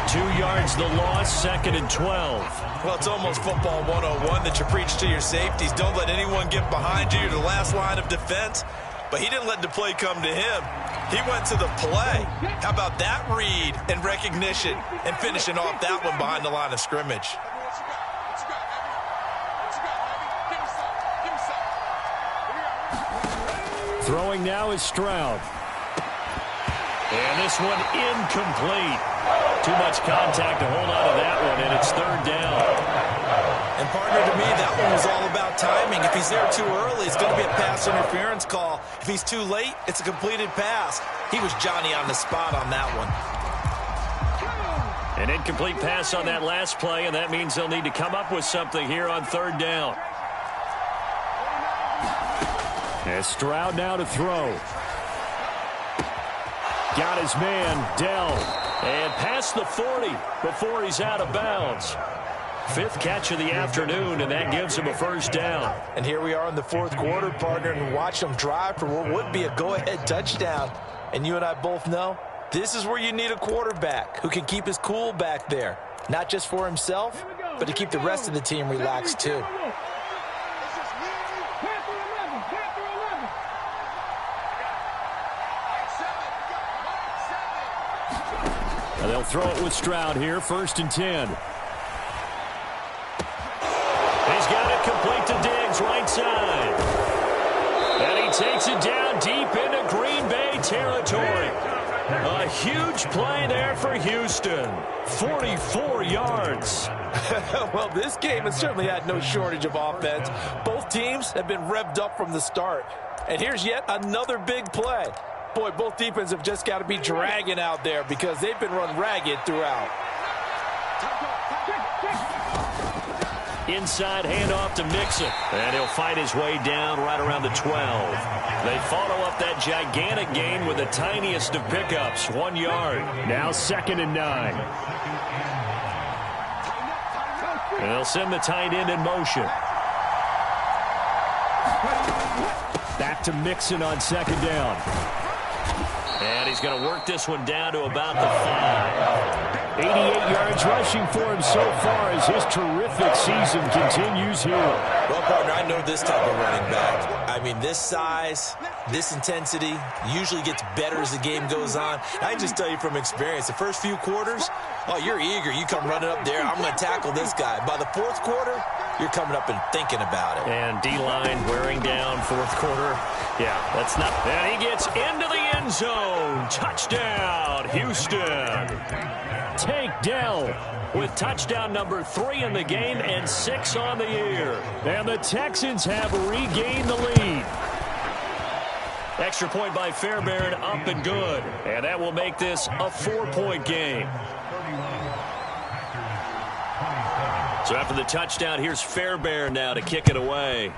2 yards the loss, 2nd and 12. Well, it's almost football 101 that you preach to your safeties. Don't let anyone get behind you. You're the last line of defense. But he didn't let the play come to him. He went to the play. How about that read and recognition and finishing off that one behind the line of scrimmage? Throwing now is Stroud. And this one incomplete. Too much contact to hold on to that one, and it's 3rd down. And partner, to me, that one was all about timing. If he's there too early, it's going to be a pass interference call. If he's too late, it's a completed pass. He was Johnny on the spot on that one. An incomplete pass on that last play, and that means they'll need to come up with something here on 3rd down. As Stroud now to throw. Got his man, Dell. And past the 40 before he's out of bounds. 5th catch of the afternoon, and that gives him a 1st down. And here we are in the 4th quarter, partner, and watch them drive for what would be a go-ahead touchdown. And you and I both know this is where you need a quarterback who can keep his cool back there. Not just for himself, but to keep the rest of the team relaxed too. And they'll throw it with Stroud here, 1st and 10. He's got it complete to Diggs, right side. And he takes it down deep into Green Bay territory. A huge play there for Houston. 44 yards. Well, this game has certainly had no shortage of offense. Both teams have been revved up from the start. And here's yet another big play. Boy, both defenses have just got to be dragging out there because they've been run ragged throughout. Inside handoff to Mixon. And he'll fight his way down right around the 12. They follow up that gigantic gain with the tiniest of pickups, 1 yard. Now 2nd and 9. And they'll send the tight end in motion. Back to Mixon on 2nd down. And he's going to work this one down to about the 5. 88 yards rushing for him so far as his terrific season continues here. Well, partner, I know this type of running back. I mean, this size, this intensity usually gets better as the game goes on. I can just tell you from experience, the first few quarters, oh, you're eager. You come running up there, I'm going to tackle this guy. By the 4th quarter, you're coming up and thinking about it. And D-line wearing down 4th quarter. Yeah, that's not. And he gets into the end zone. Touchdown, Houston. Tank Dell with touchdown number 3 in the game and 6 on the year. And the Texans have regained the lead. Extra point by Fairbairn, up and good. And that will make this a 4-point game. So after the touchdown, here's Fairbairn now to kick it away.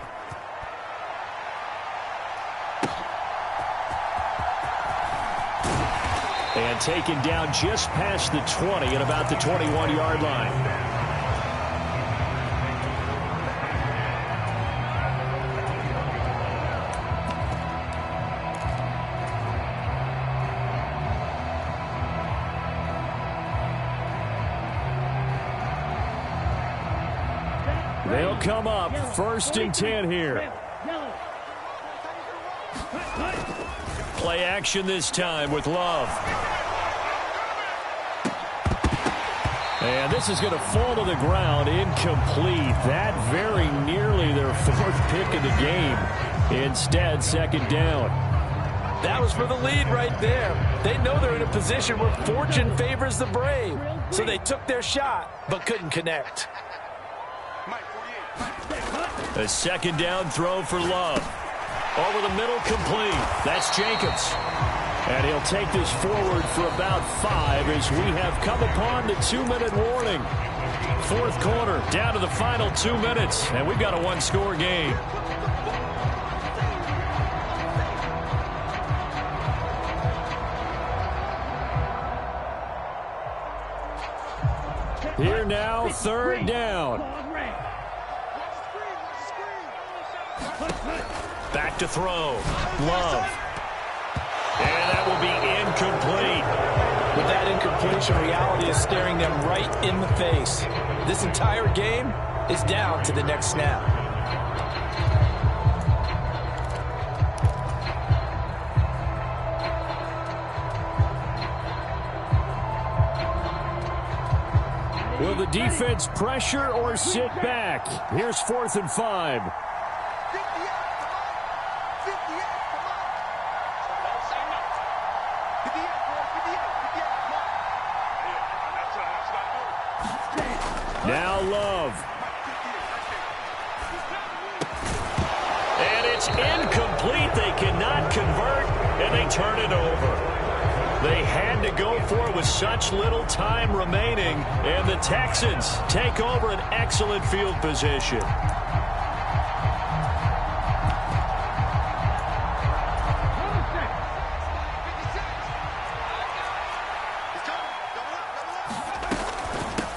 And taken down just past the 20 at about the 21-yard line. They'll come up 1st and 10 here. Play action this time with Love. And this is going to fall to the ground, incomplete. That very nearly their 4th pick of the game. Instead, 2nd down. That was for the lead right there. They know they're in a position where fortune favors the brave. So they took their shot, but couldn't connect. A 2nd down throw for Love. Over the middle, complete. That's Jacobs. And he'll take this forward for about 5 as we have come upon the 2-minute warning. 4th quarter, down to the final 2 minutes, and we've got a 1-score game. Here now, 3rd down. Back to throw. Love. And that will be incomplete. With that incompletion, reality is staring them right in the face. This entire game is down to the next snap. Will the defense pressure or sit back? Here's 4th and 5. Now Love. And it's incomplete. They cannot convert, and they turn it over. They had to go for it with such little time remaining, and the Texans take over an excellent field position.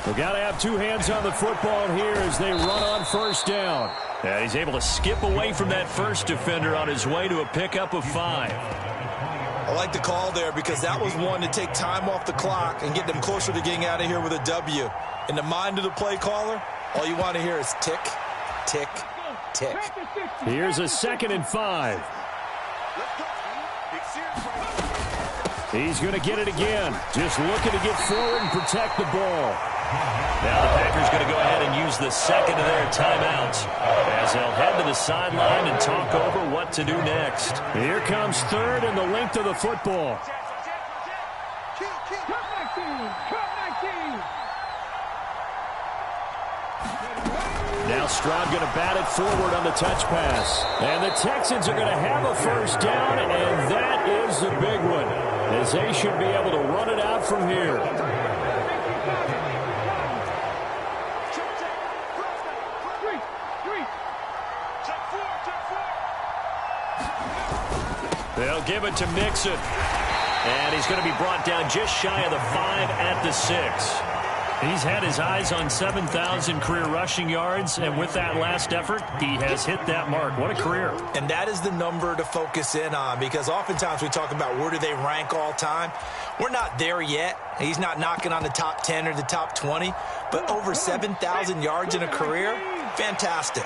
We've got to have 2 hands on the football here as they run on 1st down. And he's able to skip away from that first defender on his way to a pickup of 5. I like the call there because that was one to take time off the clock and get them closer to getting out of here with a W. In the mind of the play caller, all you want to hear is tick, tick, tick. Here's a 2nd and 5. He's going to get it again. Just looking to get forward and protect the ball. Now the Packers going to go ahead and use the 2nd of their timeouts as they'll head to the sideline and talk over what to do next. Here comes 3rd and the length of the football. Now Stroud going to bat it forward on the touch pass. And the Texans are going to have a 1st down, and that is the big one, as they should be able to run it out from here. They'll give it to Mixon. And he's going to be brought down just shy of the 5 at the 6. He's had his eyes on 7,000 career rushing yards, and with that last effort, he has hit that mark. What a career. And that is the number to focus in on, because oftentimes we talk about where do they rank all time. We're not there yet. He's not knocking on the top 10 or the top 20, but over 7,000 yards in a career, fantastic.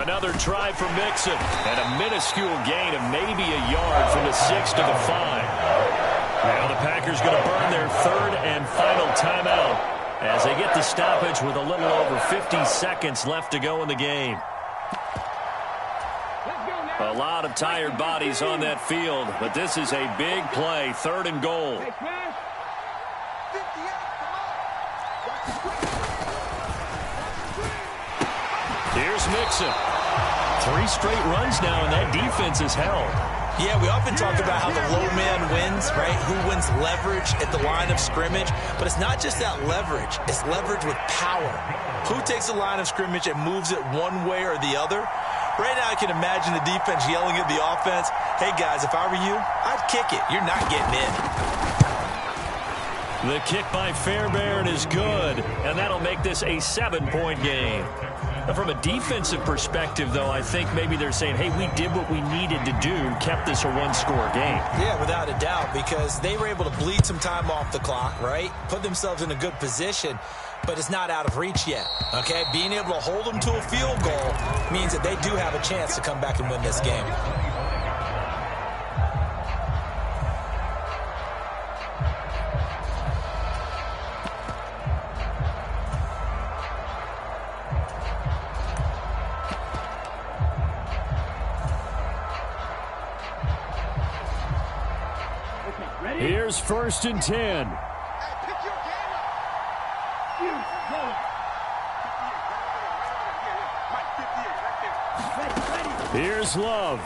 Another try for Mixon, and a minuscule gain of maybe a yard from the 6 to the 5. Now the Packers going to burn their third and final timeout as they get the stoppage with a little over 50 seconds left to go in the game. A lot of tired bodies on that field, but this is a big play, 3rd and goal. Here's Mixon. 3 straight runs now, and that defense is held. Yeah, we often talk about how the low man wins, right? Who wins leverage at the line of scrimmage. But it's not just that leverage. It's leverage with power. Who takes the line of scrimmage and moves it one way or the other? Right now, I can imagine the defense yelling at the offense, hey, guys, if I were you, I'd kick it. You're not getting in. The kick by Fairbairn is good, and that'll make this a 7-point game. From a defensive perspective, though, I think maybe they're saying, hey, we did what we needed to do, kept this a 1-score game. Yeah, without a doubt, because they were able to bleed some time off the clock, right? Put themselves in a good position, but it's not out of reach yet, okay? Being able to hold them to a field goal means that they do have a chance to come back and win this game. Here's 1st and 10. Here's Love.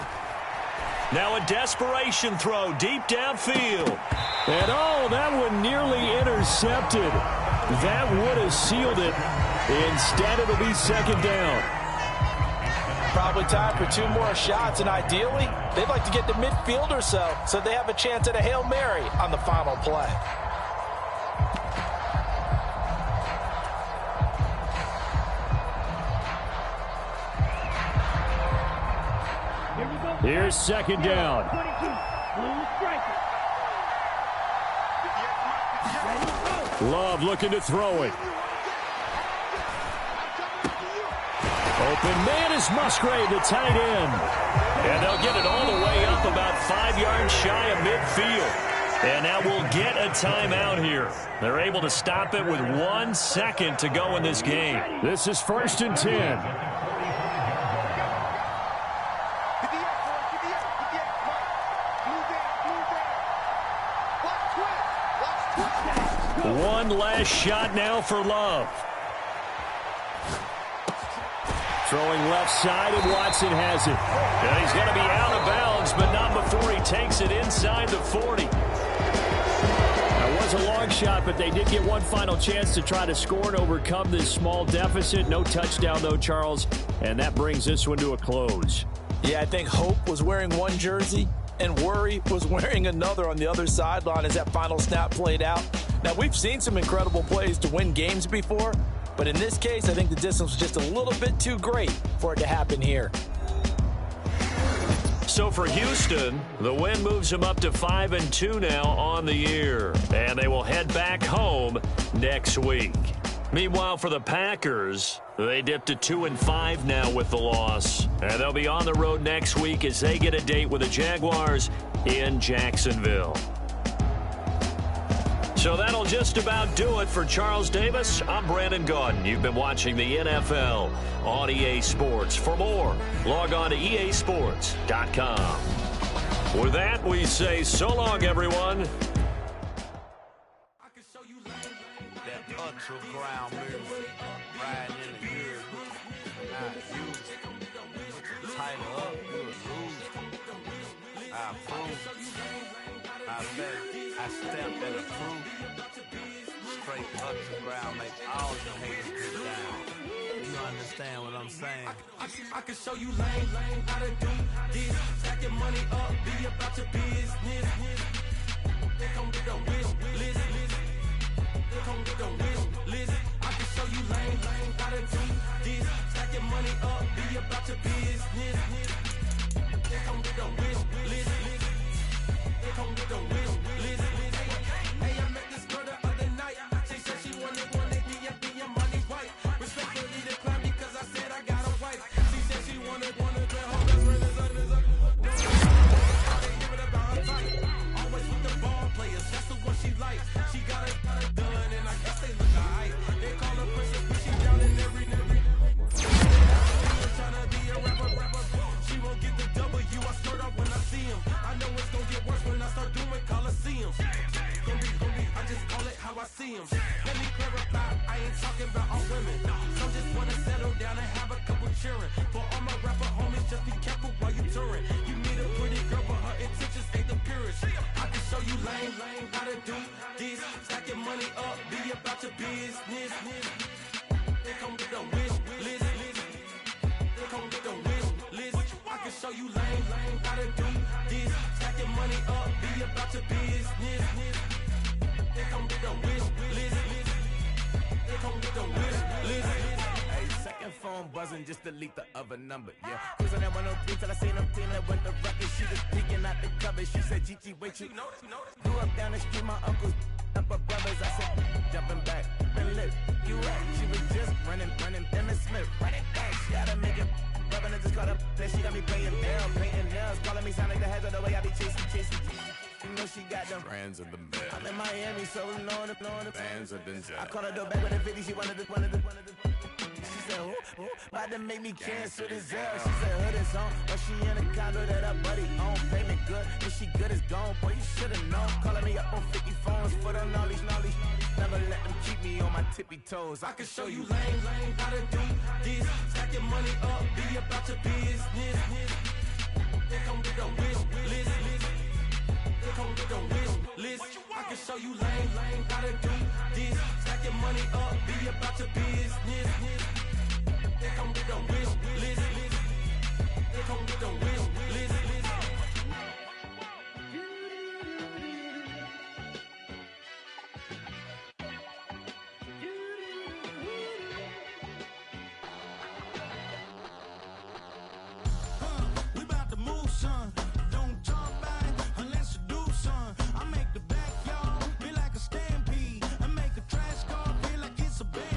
Now a desperation throw deep downfield. And oh, that one nearly intercepted. That would have sealed it. Instead, it'll be 2nd down. Probably time for 2 more shots, and ideally, they'd like to get to midfield or so they have a chance at a Hail Mary on the final play. Here's 2nd down. Love looking to throw it. Open man is Musgrave, the tight end. And they'll get it all the way up about 5 yards shy of midfield. And that will get a timeout here. They're able to stop it with 1 second to go in this game. This is 1st and 10. One last shot now for Love. Throwing left side, and Watson has it. And he's going to be out of bounds, but not before he takes it inside the 40. That was a long shot, but they did get one final chance to try to score and overcome this small deficit. No touchdown, though, Charles, and that brings this one to a close. Yeah, I think Hope was wearing one jersey, and Worry was wearing another on the other sideline as that final snap played out. Now, we've seen some incredible plays to win games before, but in this case, I think the distance was just a little bit too great for it to happen here. So for Houston, the win moves them up to 5-2 now on the year, and they will head back home next week. Meanwhile, for the Packers, they dipped to 2-5 now with the loss, and they'll be on the road next week as they get a date with the Jaguars in Jacksonville. So that'll just about do it for Charles Davis. I'm Brandon Gaudin. You've been watching the NFL on EA Sports. For more, log on to easports.com. With that, we say so long, everyone. That ground move, riding in the years, tighten up, you lose. I prove, I bet, I stepped and approved. straight up to ground, make all the haters get down. You understand what I'm saying? I can show you lame, how to do this. Stack your money up, be about your business. They come with the wish list. They come with the wish list. I can show you lame, how to do this. Stack your money up, be about your business. They come with the wish list. They come with the wish list. Hey, I met this girl the other night. She said she wanted me and be your money white. Respectfully declined because I said I got a wife. She said she wanted the whole best friend is give it about her tight. Always with the ball players, that's the one she likes. She got it done and I guess they look alright. They call her princess, but she down in every. Trying to be a rapper. She won't get the W. I skirt off when I see him. I know it's gonna get worse when I start doing Coliseums. Gonna be, I just call it how I see him. Let me clarify, I ain't talking about all women. Some just wanna settle down and have a couple cheering. For all my rapper homies, just be careful while you touring. You meet a pretty girl, but her intentions ain't the purest. I can show you lame, how to do this. Stack your money up, be about your business. They come with the wish list. They come with the wish list. I can show you lame, how to do this. Stack your money up, be about your business. They come with the wish list. They come with the wish list. Hey, second phone buzzing, just delete the other number, yeah. Cruising at 103 till I seen them team that went the record. She was peeking out the cover. She said, Gigi, wait, you grew up down the street, my uncles, upper brothers. I said, jumping back, been lit. You at? She was just running, Emmett Smith, running back. She had to make it. Rubbing it just caught up. Then she got me playing Daryl, painting nails, calling me sound like the heads of the way I be chasing. You know she got them Brands of the mill. I'm in Miami, so knowing the Fans of the I called her door back with a 50. She wanted the. She said, who? About to make me cancel this L. She said, hood is on, but she in a condo that her buddy own. Payment good, if she good is gone. Boy, you should've known. Calling me up on 50 phones for the knowledge. Never let them keep me on my tippy toes. I can show you lame, how to do this. Stack your money up, be about your business. They come with the wish list. They come with the wish list. I can show you lame, how to do this. Stack your money up, be about your business. They come with the wish list. They come with the wish list. We about to move, son. Don't talk about it unless you do, son. I make the backyard feel like a stampede. I make a trash car feel like it's a band.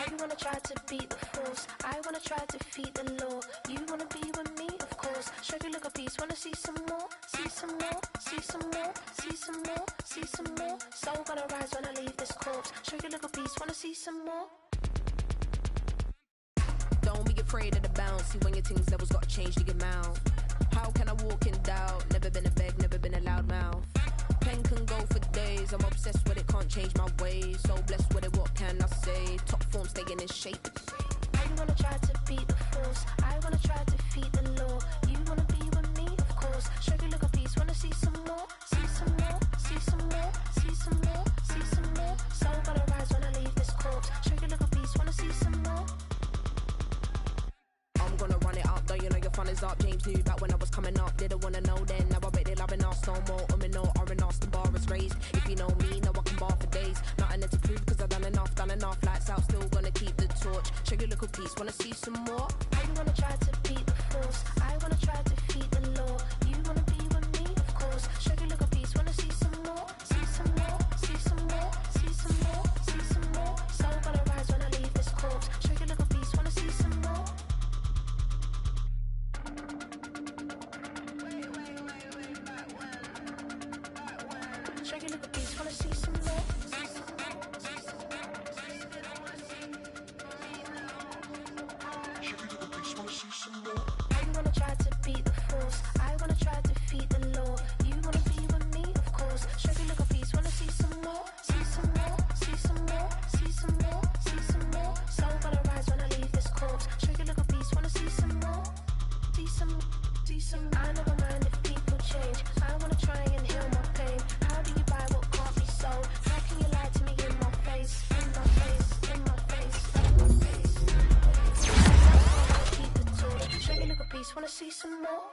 You wanna try to beat the force, I wanna try to defeat the law. You wanna be with me, of course. Show you look a piece, wanna see some more, see some more, see some more, see some more, see some more. Soul gonna rise when I leave this corpse. Show you look a piece, wanna see some more. Don't be afraid of the bounce. See when your things levels got to change to get mouth. How can I walk in doubt? Never been a beg, never been a loud mouth. Pen can go for days. I'm obsessed with it, can't change my ways. So blessed with it, what can I say? Top form staying in shape. You wanna try to beat the force, I wanna try to defeat the law. You wanna be with me, of course. Show you look a piece, wanna see some more, see some more, see some more, see some more, see some more. Soul gonna rise when I leave this corpse. Show you look a piece, wanna see some more. I'm gonna run it up, though you know your fun is up. James knew back when I was coming up, didn't wanna know then. Now I bet they loving us no more. No, the bar is raised. If you know me, now I can bar for days. Nothing to prove, cause I've done enough. Lights out, still gonna keep the torch. Show you little piece, wanna see some more? You wanna try to beat the force, I wanna try to defeat the law. You wanna be with me, of course. Show you little piece, wanna see some more, see some more, see some more, see some more, see some more. Soul gonna rise when I leave this corpse. Show you little piece, wanna see some more. Show you little piece, wanna see some more. You wanna try to beat the force, I wanna try to defeat the law. You wanna be with me, of course. Show you look a piece, wanna see some more, see some more, see some more, see some more, see some more. Soul gonna rise when I leave this corpse. Show you look a piece, wanna see some more, see some, see some. I never mind if people change. I wanna try and heal my pain. How do you buy what can't be sold? How can you lie to me in my face, in my face, in my face, in my face? Keep the torch. Show you look a piece, wanna see some more.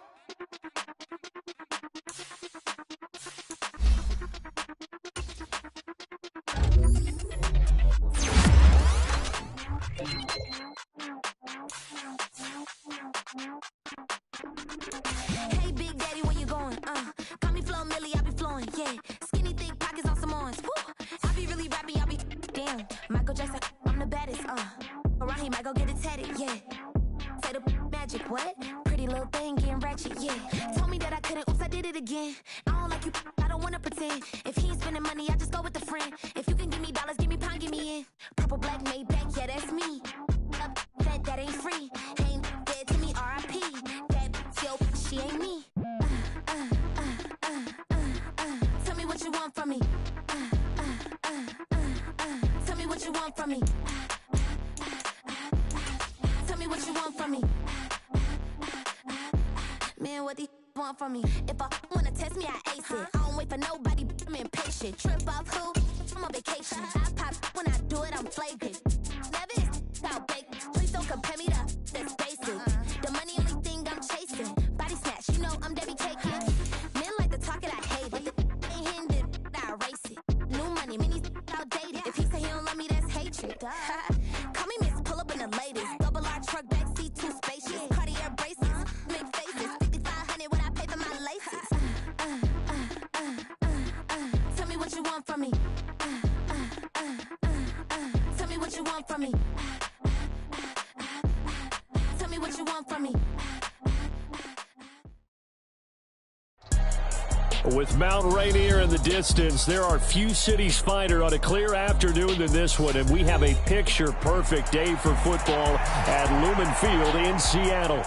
Hey, Big Daddy, where you going? Call me Flo Millie, I be flowing, yeah. Skinny, thick pockets on Samoans, woo. I be really rapping, I be damn. Michael Jackson, I'm the baddest, Around he might go get it tatted, yeah. Say the magic, what? Pretty little thing getting ratchet, yeah. Told me that I couldn't, oops, I did it again. I don't like you, I don't wanna pretend. If he ain't spending money, I just go with a friend. If you can give me dollars, give me pound, give me in. Purple, black, made back, yeah, that's me. That ain't free. Ain't dead to me, R.I.P. She ain't me. Tell me what you want from me. Tell me what you want from me. Tell me what you want from me. Man, what do you want from me? If I wanna test me, I ace it. I don't wait for nobody, I'm impatient. Trip off who? I'm on vacation. I pop when I do it, I'm flagrant. Never out bake. Please don't compare me to that's basic. The money only thing I'm chasing. Body snatch, you know I'm Debbie taking. Men like to talk it, I hate it. Ain't hitting it, I erase it. New money, many outdated. If he say he don't love me, that's hatred. Call me Miss, pull up in the latest. Double R truck, backseat, too spacious. Cartier braces, make faces. 5,500 when I pay for my laces. Tell me what you want from me. Tell me what you want from me. Tell me what you want from me. With Mount Rainier in the distance, there are few cities finer on a clear afternoon than this one, and we have a picture-perfect day for football at Lumen Field in Seattle.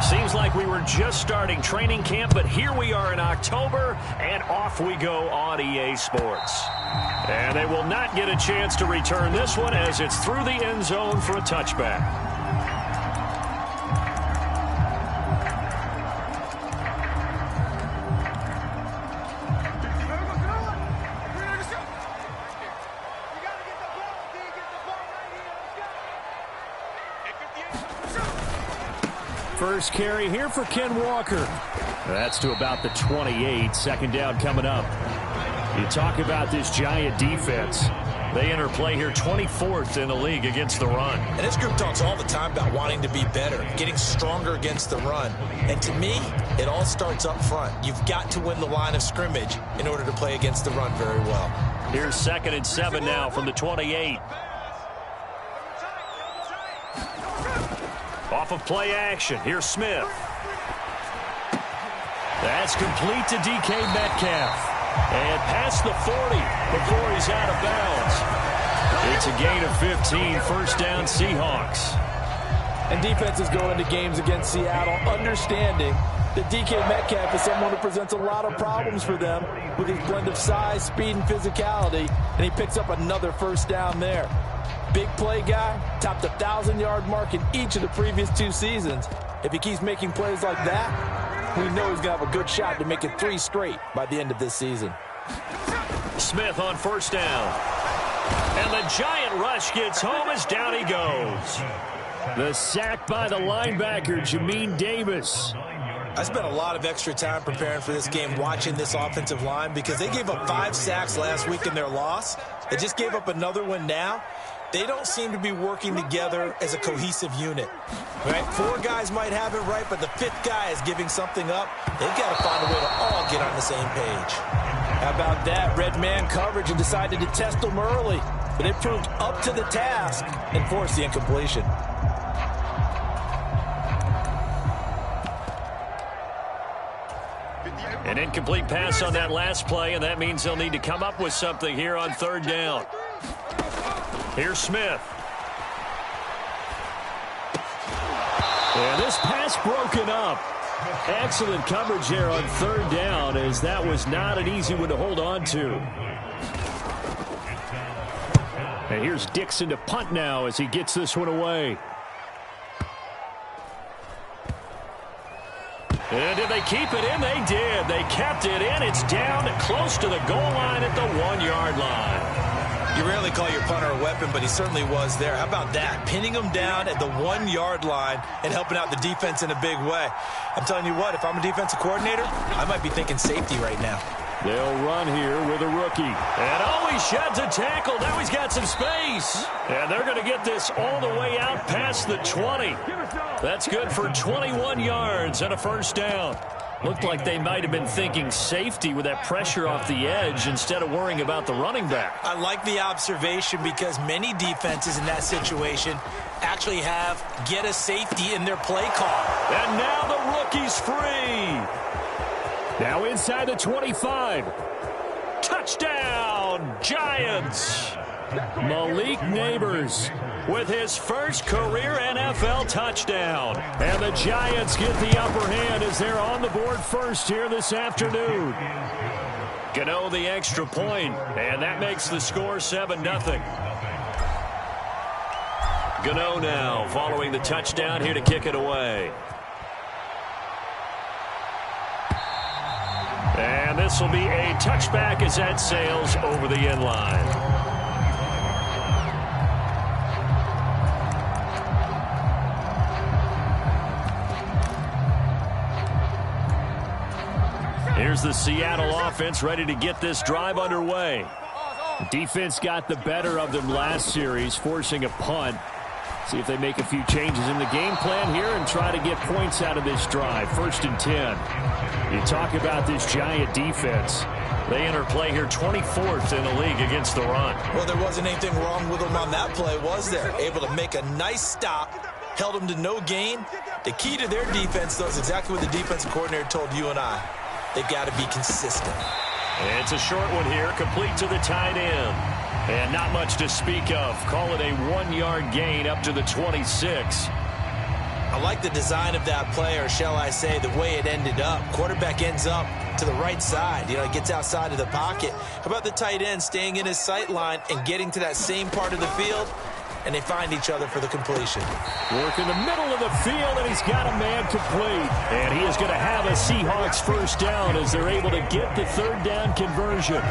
Seems like we were just starting training camp, but here we are in October, and off we go on EA Sports. And they will not get a chance to return this one as it's through the end zone for a touchback. First carry here for Ken Walker. That's to about the 28. Second down coming up. You talk about this Giant defense. They enter play here 24th in the league against the run. And this group talks all the time about wanting to be better, getting stronger against the run. And to me, it all starts up front. You've got to win the line of scrimmage in order to play against the run very well. Here's 2nd and 7 now from the 28. Off of play action. Here's Smith. That's complete to DK Metcalf. And past the 40 before he's out of bounds. It's a gain of 15, first down Seahawks. And defenses go into games against Seattle understanding that DK Metcalf is someone who presents a lot of problems for them with his blend of size, speed, and physicality, and he picks up another first down there. Big play guy, topped the 1,000-yard mark in each of the previous 2 seasons. If he keeps making plays like that, we know he's going to have a good shot to make it 3 straight by the end of this season. Smith on first down. And the giant rush gets home as down he goes. The sack by the linebacker, Jamin Davis. I spent a lot of extra time preparing for this game watching this offensive line because they gave up 5 sacks last week in their loss. They just gave up another one now. They don't seem to be working together as a cohesive unit. Right? 4 guys might have it right, but the 5th guy is giving something up. They've got to find a way to all get on the same page. How about that? Red man coverage and decided to test them early. But it proved up to the task and forced the incompletion. An incomplete pass on that last play, and that means they'll need to come up with something here on 3rd down. Here's Smith. And this pass broken up. Excellent coverage there on 3rd down, as that was not an easy one to hold on to. And here's Dixon to punt now as he gets this one away. And did they keep it in? They did. They kept it in. It's down close to the goal line at the 1-yard line. You rarely call your punter a weapon, but he certainly was there. How about that? Pinning him down at the 1-yard line and helping out the defense in a big way. I'm telling you what, if I'm a defensive coordinator, I might be thinking safety right now. They'll run here with a rookie. And he sheds a tackle. Now he's got some space. And they're going to get this all the way out past the 20. That's good for 21 yards and a first down. Looked like they might have been thinking safety with that pressure off the edge instead of worrying about the running back. I like the observation because many defenses in that situation actually have get a safety in their play call. And now the rookie's free. Now inside the 25. Touchdown, Giants. Malik Neighbors with his first career NFL touchdown. And the Giants get the upper hand as they're on the board first here this afternoon. Gano the extra point, and that makes the score 7-0. Gano now following the touchdown here to kick it away. And this will be a touchback as that sails over the end line. Here's the Seattle offense ready to get this drive underway. Defense got the better of them last series, forcing a punt. See if they make a few changes in the game plan here and try to get points out of this drive. 1st and 10. You talk about this Giant defense. They enter play here 24th in the league against the run. Well, there wasn't anything wrong with them on that play, was there? Able to make a nice stop, held them to no gain. The key to their defense, though, is exactly what the defensive coordinator told you and I. They've got to be consistent. And it's a short one here, complete to the tight end. And not much to speak of. Call it a 1-yard gain up to the 26. I like the design of that play, or shall I say the way it ended up. Quarterback ends up to the right side. You know, he gets outside of the pocket. How about the tight end staying in his sight line and getting to that same part of the field? And they find each other for the completion. Work in the middle of the field, and he's got a man complete. And he is going to have a Seahawks first down as they're able to get the 3rd down conversion.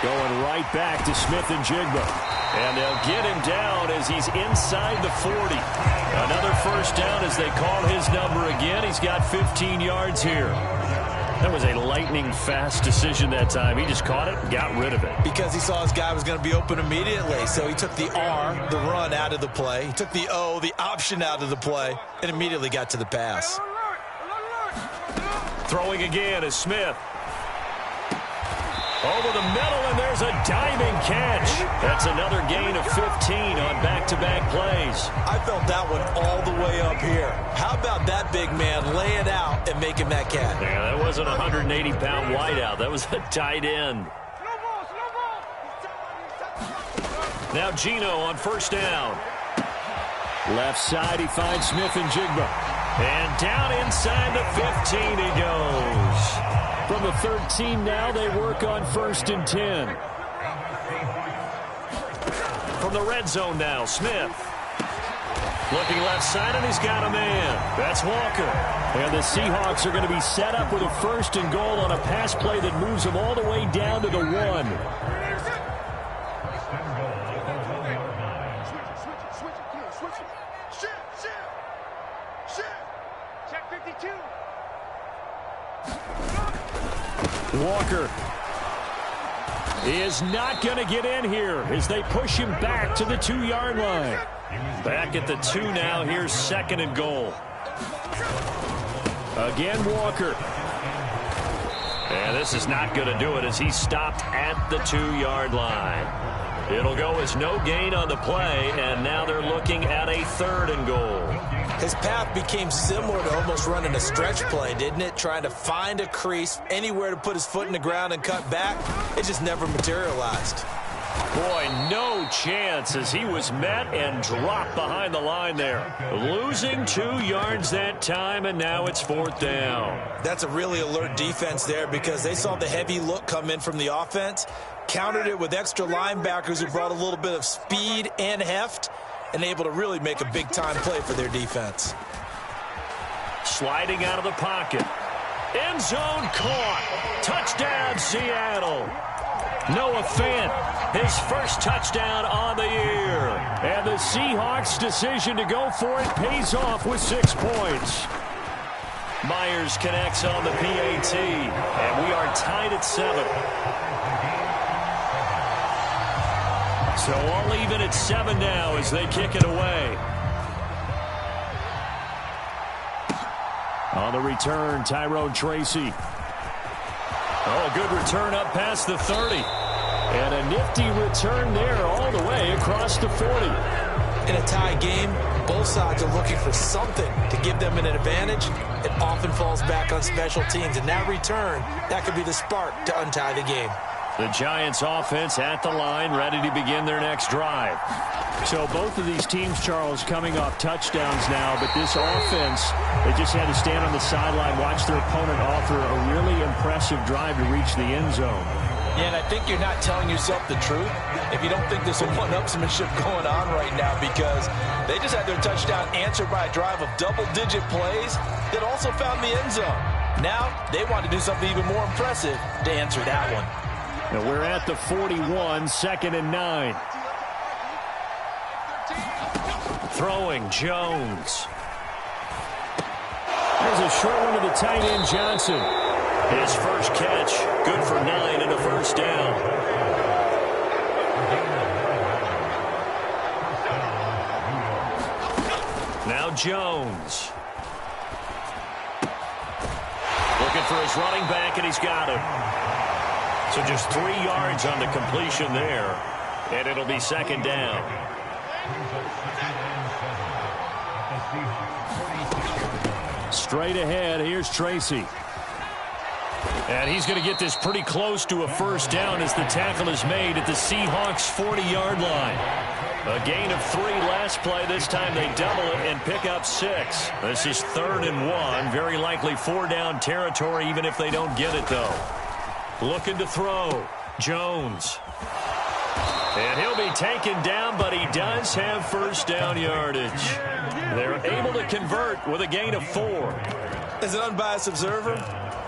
Going right back to Smith and Jigba. And they'll get him down as he's inside the 40. Another first down as they call his number again. He's got 15 yards here. That was a lightning-fast decision that time. He just caught it and got rid of it. Because he saw his guy was going to be open immediately. So he took the R, the run, out of the play. He took the O, the option, out of the play, and immediately got to the pass. Throwing again is Smith. Over the middle, and there's a diving catch. That's another gain of 15 on back-to-back plays. I felt that one all the way up here. How about that big man laying out and making that catch? Yeah, that wasn't a 180-pound wideout. That was a tight end. Now Gino on first down. Left side, he finds Smith and Jigba. And down inside the 15 he goes. From the 13 now, they work on 1st and 10. From the red zone now, Smith. Looking left side, and he's got a man. That's Walker. And the Seahawks are going to be set up with a 1st and goal on a pass play that moves them all the way down to the 1. Walker is not going to get in here as they push him back to the 2-yard line. Back at the 2 now. Here's 2nd and goal. Again, Walker. And this is not going to do it as he's stopped at the 2-yard line. It'll go as no gain on the play, and now they're looking at a 3rd and goal. His path became similar to almost running a stretch play, didn't it? Trying to find a crease, anywhere to put his foot in the ground and cut back. It just never materialized. Boy, no chance as he was met and dropped behind the line there. Losing 2 yards that time, and now it's 4th down. That's a really alert defense there because they saw the heavy look come in from the offense, countered it with extra linebackers who brought a little bit of speed and heft, and able to really make a big-time play for their defense. Sliding out of the pocket. End zone caught. Touchdown, Seattle. Noah Fant, his first touchdown on the year. And the Seahawks' decision to go for it pays off with 6 points. Myers connects on the PAT, and we are tied at 7. So all even at 7 now as they kick it away. On the return, Tyrone Tracy. Oh, good return up past the 30. And a nifty return there all the way across the 40. In a tie game, both sides are looking for something to give them an advantage. It often falls back on special teams. And that return, that could be the spark to untie the game. The Giants offense at the line, ready to begin their next drive. So both of these teams, Charles, coming off touchdowns now, but this offense, they just had to stand on the sideline, watch their opponent offer a really impressive drive to reach the end zone. Yeah, and I think you're not telling yourself the truth if you don't think there's some one-upsmanship going on right now, because they just had their touchdown answered by a drive of double-digit plays that also found the end zone. Now they want to do something even more impressive to answer that one. Now we're at the 41, 2nd and 9. Throwing, Jones. There's a short one to the tight end, Johnson. His first catch, good for 9 and a first down. Now Jones. Looking for his running back, and he's got him. So just 3 yards on the completion there, and it'll be 2nd down. Straight ahead, here's Tracy. And he's going to get this pretty close to a first down as the tackle is made at the Seahawks' 40-yard line. A gain of 3 last play. This time they double it and pick up 6. This is 3rd and 1. Very likely 4-down territory, even if they don't get it, though. Looking to throw. Jones. And he'll be taken down, but he does have first down yardage. They're able to convert with a gain of 4. As an unbiased observer,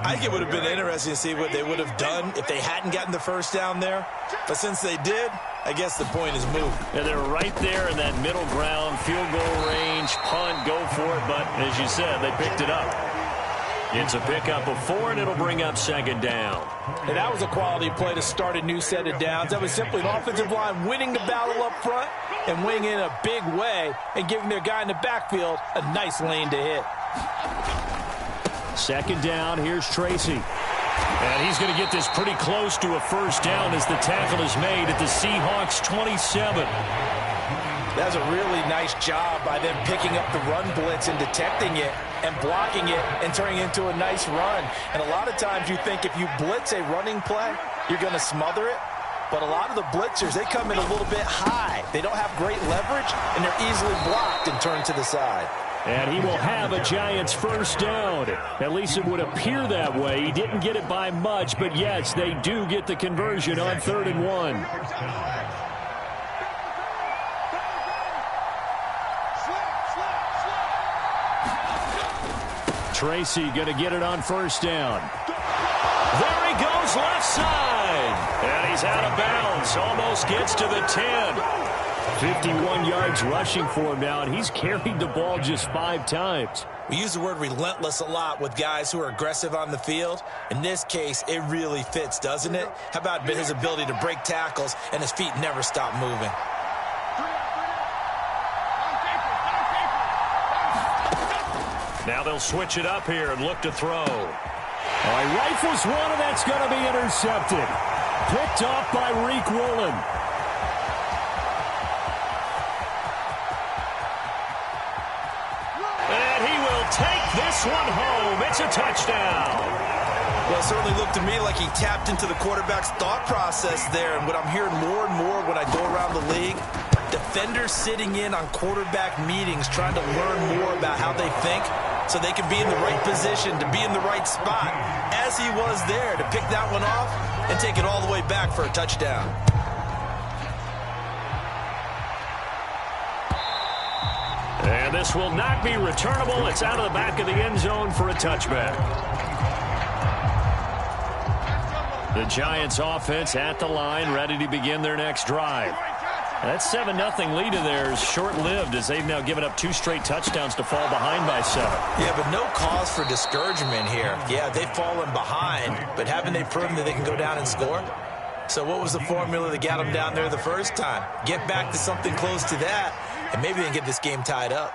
I think it would have been interesting to see what they would have done if they hadn't gotten the first down there. But since they did, I guess the point is moot. And they're right there in that middle ground, field goal range, punt, go for it. But as you said, they picked it up. It's a pickup of 4, and it'll bring up second down. And that was a quality play to start a new set of downs. That was simply an offensive line winning the battle up front and winning in a big way and giving their guy in the backfield a nice lane to hit. Second down, here's Tracy. And he's going to get this pretty close to a first down as the tackle is made at the Seahawks 27. That's a really nice job by them picking up the run blitz and detecting it and blocking it and turning it into a nice run. And a lot of times you think if you blitz a running play, you're going to smother it. But a lot of the blitzers, they come in a little bit high. They don't have great leverage, and they're easily blocked and turned to the side. And he will have a Giants first down. At least it would appear that way. He didn't get it by much, but yes, they do get the conversion on 3rd and 1. Tracy going to get it on first down. There he goes, left side. And he's out of bounds. Almost gets to the 10. 51 yards rushing for him now, and he's carried the ball just 5 times. We use the word relentless a lot with guys who are aggressive on the field. In this case, it really fits, doesn't it? How about his ability to break tackles and his feet never stop moving? Now they'll switch it up here and look to throw. He rifles one, and that's going to be intercepted. Picked off by Reek Woolen. And he will take this one home. It's a touchdown. Well, it certainly looked to me like he tapped into the quarterback's thought process there. And what I'm hearing more and more when I go around the league, defenders sitting in on quarterback meetings trying to learn more about how they think so they can be in the right position, to be in the right spot, as he was there, to pick that one off and take it all the way back for a touchdown. And this will not be returnable. It's out of the back of the end zone for a touchback. The Giants offense at the line, ready to begin their next drive. That 7-0 lead of theirs short-lived as they've now given up 2 straight touchdowns to fall behind by 7. Yeah, but no cause for discouragement here. Yeah, they've fallen behind, but haven't they proven that they can go down and score? So what was the formula that got them down there the first time? Get back to something close to that, and maybe they can get this game tied up.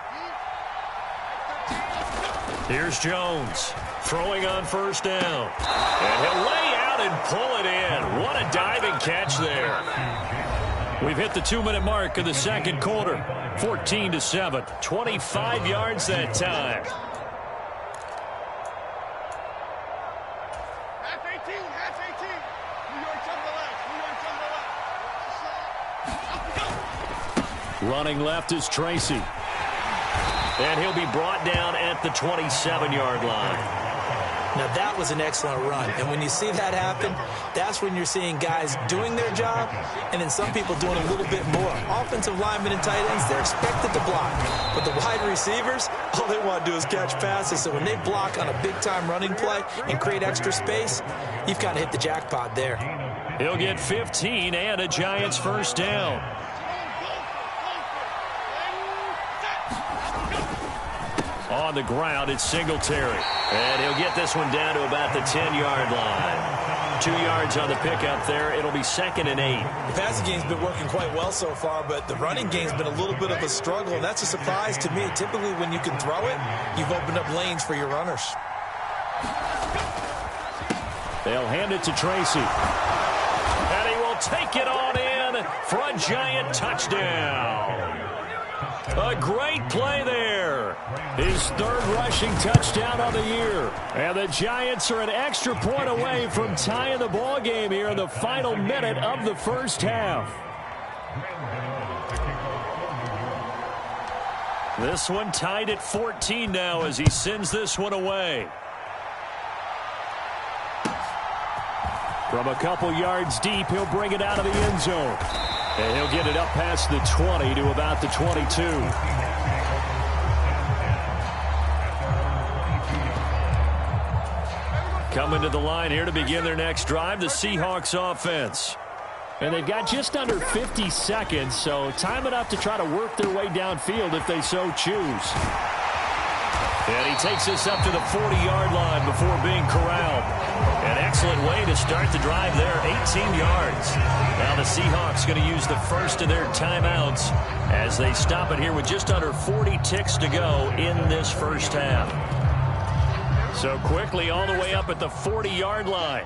Here's Jones throwing on first down. And he'll lay out and pull it in. What a diving catch there. We've hit the 2-minute mark of the second quarter. 14-7. 25 yards that time. Half 18, half 18. New York to the left, New York to the left. Running left is Tracy. And he'll be brought down at the 27-yard line. Now, that was an excellent run. And when you see that happen, that's when you're seeing guys doing their job and then some people doing a little bit more. Offensive linemen and tight ends, they're expected to block. But the wide receivers, all they want to do is catch passes. So when they block on a big-time running play and create extra space, you've kind of hit the jackpot there. He'll get 15 and a Giants first down. On the ground, it's Singletary. And he'll get this one down to about the 10-yard line. 2 yards on the pickup there. It'll be 2nd and 8. The passing game's been working quite well so far, but the running game's been a little bit of a struggle, and that's a surprise to me. Typically, when you can throw it, you've opened up lanes for your runners. They'll hand it to Tracy. And he will take it on in for a Giant touchdown. A great play there. His 3rd rushing touchdown of the year. And the Giants are an extra point away from tying the ball game here in the final minute of the first half. This one tied at 14 now as he sends this one away. From a couple yards deep, he'll bring it out of the end zone. And he'll get it up past the 20 to about the 22. Coming to the line here to begin their next drive, the Seahawks offense. And they've got just under 50 seconds, so time enough to try to work their way downfield if they so choose. And he takes us up to the 40-yard line before being corralled. An excellent way to start the drive there, 18 yards. Now the Seahawks going to use the first of their timeouts as they stop it here with just under 40 ticks to go in this first half. So quickly all the way up at the 40-yard line.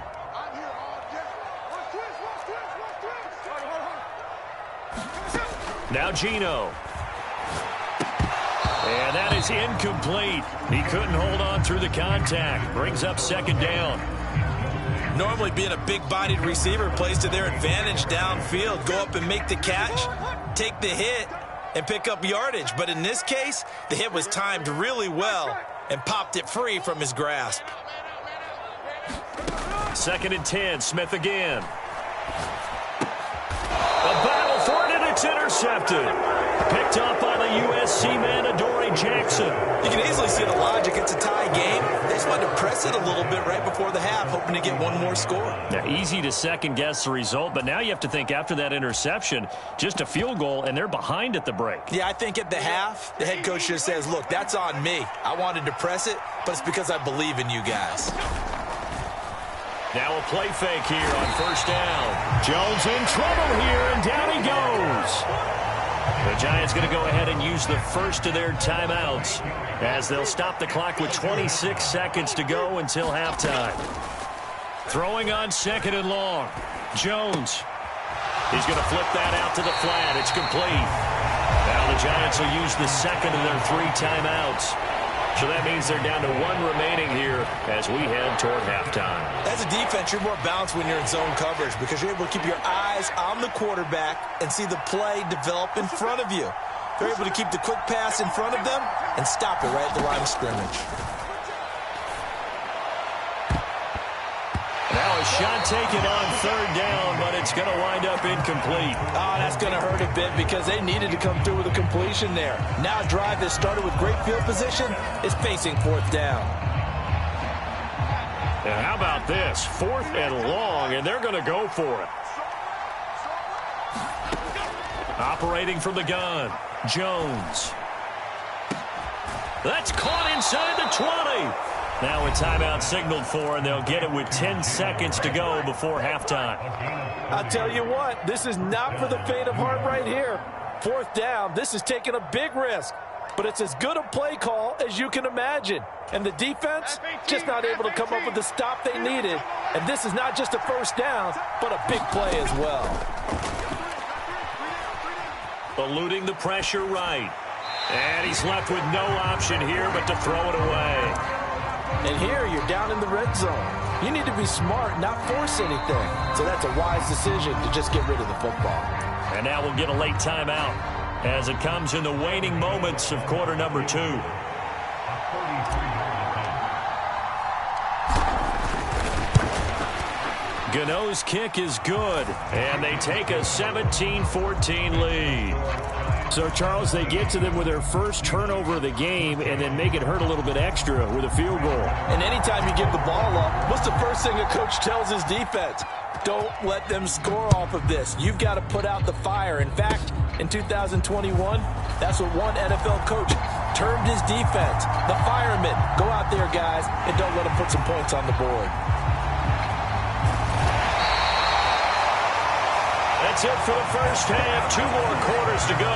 Now Geno. And that is incomplete. He couldn't hold on through the contact. Brings up second down. Normally being a big-bodied receiver plays to their advantage downfield. Go up and make the catch, take the hit, and pick up yardage. But in this case, the hit was timed really well and popped it free from his grasp. 2nd and 10, Smith again. A battle for it, and it's intercepted. Picked off by the USC man, Adoree Jackson. You can easily see the logic. It's a tie game. They just wanted to press it a little bit right before the half, hoping to get one more score. Now, easy to second-guess the result, but now you have to think after that interception, just a field goal, and they're behind at the break. Yeah, I think at the half, the head coach just says, look, that's on me. I wanted to press it, but it's because I believe in you guys. Now a play fake here on first down. Jones in trouble here, and down he goes. The Giants going to go ahead and use the first of their timeouts as they'll stop the clock with 26 seconds to go until halftime. Throwing on 2nd and long. Jones. He's going to flip that out to the flat. It's complete. Now the Giants will use the second of their 3 timeouts. So that means they're down to 1 remaining here as we head toward halftime. As a defense, you're more balanced when you're in zone coverage because you're able to keep your eyes on the quarterback and see the play develop in front of you. They're able to keep the quick pass in front of them and stop it right at the line of scrimmage. Now a shot taken on 3rd down, but it's going to wind up incomplete. Oh, that's going to hurt a bit because they needed to come through with a completion there. Now a drive that started with great field position is facing 4th down. And how about this? 4th and long, and they're going to go for it. Operating from the gun, Jones. That's caught inside the 20. Now a timeout signaled for, and they'll get it with 10 seconds to go before halftime. I'll tell you what, this is not for the faint of heart right here. 4th down, this is taking a big risk. But it's as good a play call as you can imagine. And the defense just not able to come up with the stop they needed. And this is not just a first down, but a big play as well. Eluding the pressure right. And he's left with no option here but to throw it away. And here you're down in the red zone. You need to be smart, not force anything. So that's a wise decision to just get rid of the football. And now we'll get a late timeout as it comes in the waning moments of quarter number 2. Gano's kick is good, and they take a 17-14 lead. So, Charles, they get to them with their first turnover of the game and then make it hurt a little bit extra with a field goal. And anytime you give the ball up, what's the first thing a coach tells his defense? Don't let them score off of this. You've got to put out the fire. In fact, in 2021, that's what one NFL coach termed his defense. The firemen. Go out there, guys, and don't let them put some points on the board. That's it for the first half. 2 more quarters to go.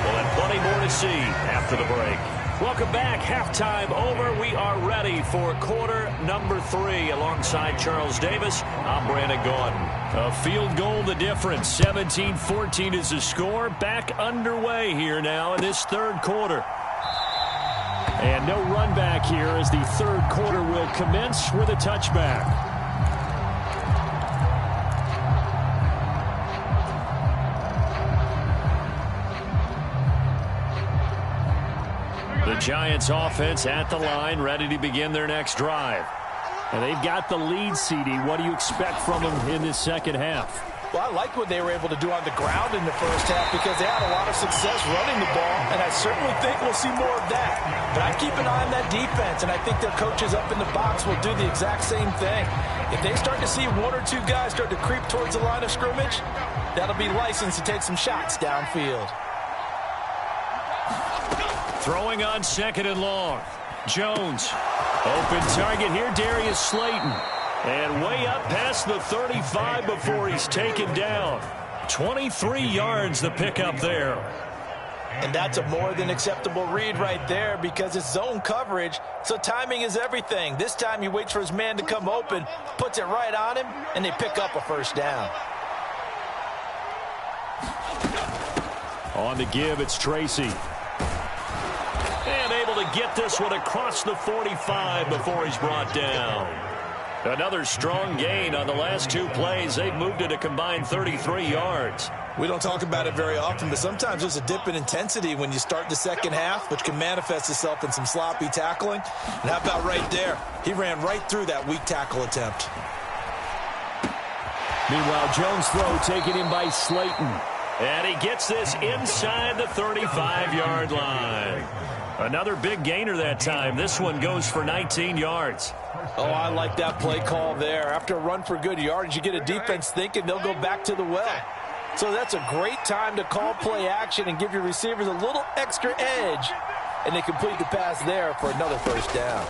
We'll have plenty more to see after the break. Welcome back. Halftime over. We are ready for quarter number 3. Alongside Charles Davis, I'm Brandon Gordon. A field goal the difference. 17-14 is the score. Back underway here now in this 3rd quarter. And no run back here as the 3rd quarter will commence with a touchback. The Giants offense at the line, ready to begin their next drive. And they've got the lead, CD. What do you expect from them in this second half? Well, I like what they were able to do on the ground in the first half because they had a lot of success running the ball, and I certainly think we'll see more of that. But I keep an eye on that defense, and I think their coaches up in the box will do the exact same thing. If they start to see 1 or 2 guys start to creep towards the line of scrimmage, that'll be licensed to take some shots downfield. Throwing on 2nd and long. Jones. Open target here, Darius Slayton. And way up past the 35 before he's taken down. 23 yards the pickup there. And that's a more than acceptable read right there because it's zone coverage, so timing is everything. This time he waits for his man to come open, puts it right on him, and they pick up a first down. On the give, it's Tracy. And able to get this one across the 45 before he's brought down. Another strong gain on the last 2 plays. They've moved it a combined 33 yards. We don't talk about it very often, but sometimes there's a dip in intensity when you start the second half, which can manifest itself in some sloppy tackling. And how about right there? He ran right through that weak tackle attempt. Meanwhile, Jones' throw taken in by Slayton. And he gets this inside the 35-yard line. Another big gainer that time. This one goes for 19 yards. Oh, I like that play call there. After a run for good yardage, you get a defense thinking they'll go back to the well. So that's a great time to call play action and give your receivers a little extra edge. And they complete the pass there for another first down.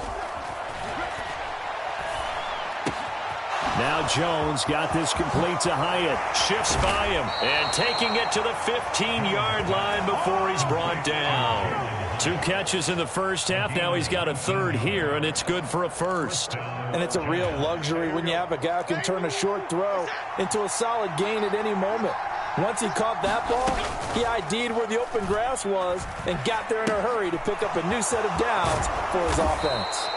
Now Jones got this complete to Hyatt. Shifts by him and taking it to the 15-yard line before he's brought down. 2 catches in the first half. Now he's got a third here, and it's good for a first. And it's a real luxury when you have a guy who can turn a short throw into a solid gain at any moment. Once he caught that ball, he ID'd where the open grass was and got there in a hurry to pick up a new set of downs for his offense.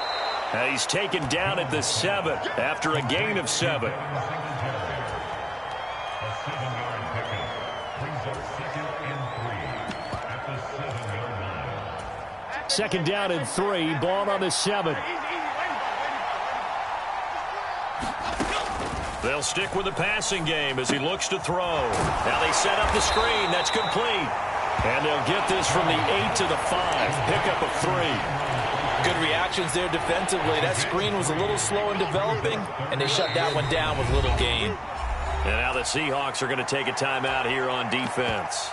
And he's taken down at the 7 after a gain of 7. Second down and 3, ball on the 7. They'll stick with the passing game as he looks to throw. Now they set up the screen. That's complete. And they'll get this from the 8 to the 5. Pickup of 3. Good reactions there defensively. That screen was a little slow in developing, and they shut that one down with little gain. And now the Seahawks are going to take a timeout here on defense.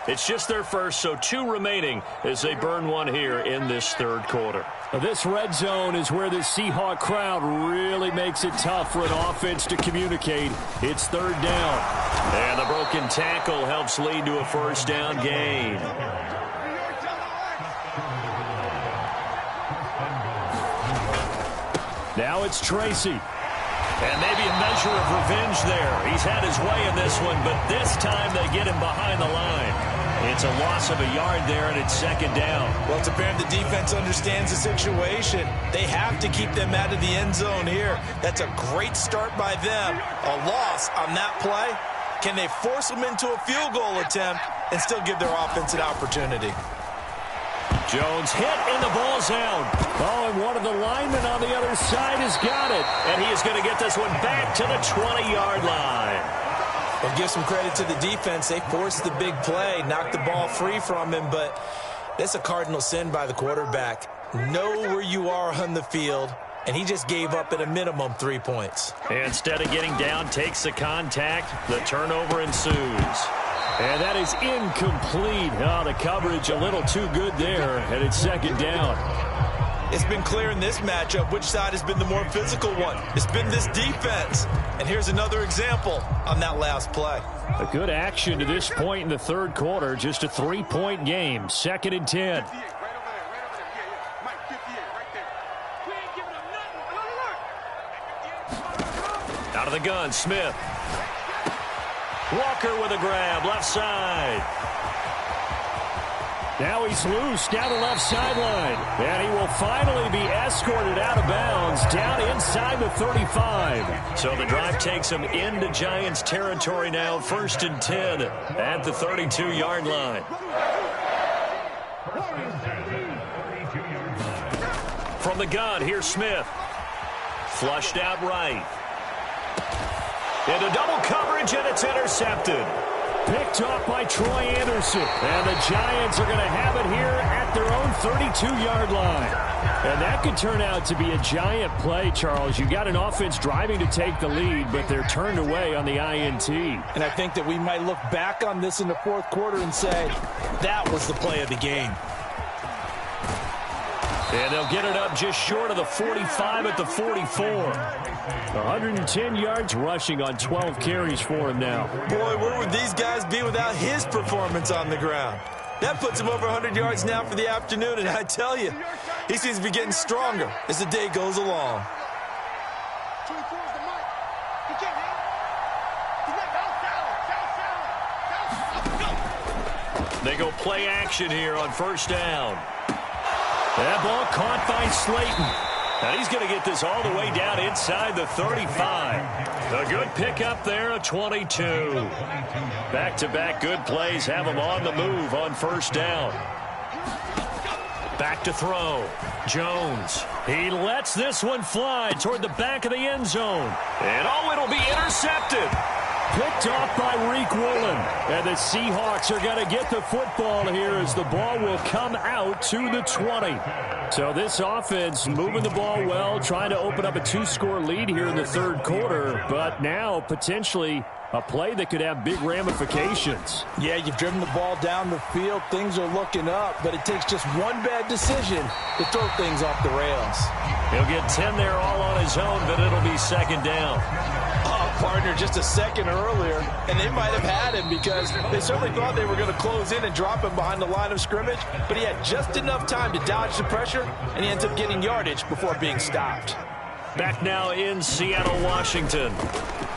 It's just their first, so 2 remaining as they burn one here in this third quarter. This red zone is where the Seahawk crowd really makes it tough for an offense to communicate. It's third down. And the broken tackle helps lead to a first down gain. Now it's Tracy. And maybe a measure of revenge there. He's had his way in this one, but this time they get him behind the line. It's a loss of a yard there, and it's second down. Well, it's apparent the defense understands the situation. They have to keep them out of the end zone here. That's a great start by them. A loss on that play. Can they force them into a field goal attempt and still give their offense an opportunity? Jones hit, and the ball's out. Oh, and one of the linemen on the other side has got it. And he is going to get this one back to the 20-yard line. Well, give some credit to the defense. They forced the big play, knocked the ball free from him, but that's a cardinal sin by the quarterback. Know where you are on the field, and he just gave up at a minimum 3 points. Instead of getting down, takes the contact. The turnover ensues. And that is incomplete. Oh, the coverage a little too good there, and it's second down. It's been clear in this matchup which side has been the more physical one. It's been this defense. And here's another example on that last play. A good action to this point in the third quarter. Just a 3-point game. Second and 10. Out of the gun, Smith. Walker with a grab, left side. Now he's loose down the left sideline. And he will finally be escorted out of bounds down inside the 35. So the drive takes him into Giants territory now. First and 10 at the 32-yard line. From the gun, here's Smith. Flushed out right. Into double coverage, and it's intercepted. picked off by Troy Anderson. And the Giants are going to have it here at their own 32-yard line. And that could turn out to be a giant play, Charles. You got an offense driving to take the lead, but they're turned away on the INT. And I think that we might look back on this in the fourth quarter and say, that was the play of the game. And they'll get it up just short of the 45 at the 44. 110 yards rushing on 12 carries for him now. Boy, where would these guys be without his performance on the ground? That puts him over 100 yards now for the afternoon, and I tell you, he seems to be getting stronger as the day goes along. 24 is the mic. He can't hit. He's They go play action here on first down. That ball caught by Slayton. And he's going to get this all the way down inside the 35. A good pickup there, a 22. Back-to-back good plays have him on the move on first down. Back to throw. Jones. He lets this one fly toward the back of the end zone. And it'll be intercepted. Picked off by Reek Woolen. And the Seahawks are going to get the football here as the ball will come out to the 20. So this offense moving the ball well, trying to open up a 2-score lead here in the third quarter. But now potentially a play that could have big ramifications. Yeah, you've driven the ball down the field. Things are looking up, but it takes just one bad decision to throw things off the rails. He'll get 10 there all on his own, but it'll be second down. Partner just a second earlier, and they might have had him because they certainly thought they were going to close in and drop him behind the line of scrimmage, but he had just enough time to dodge the pressure, and he ends up getting yardage before being stopped. Back now in Seattle, Washington.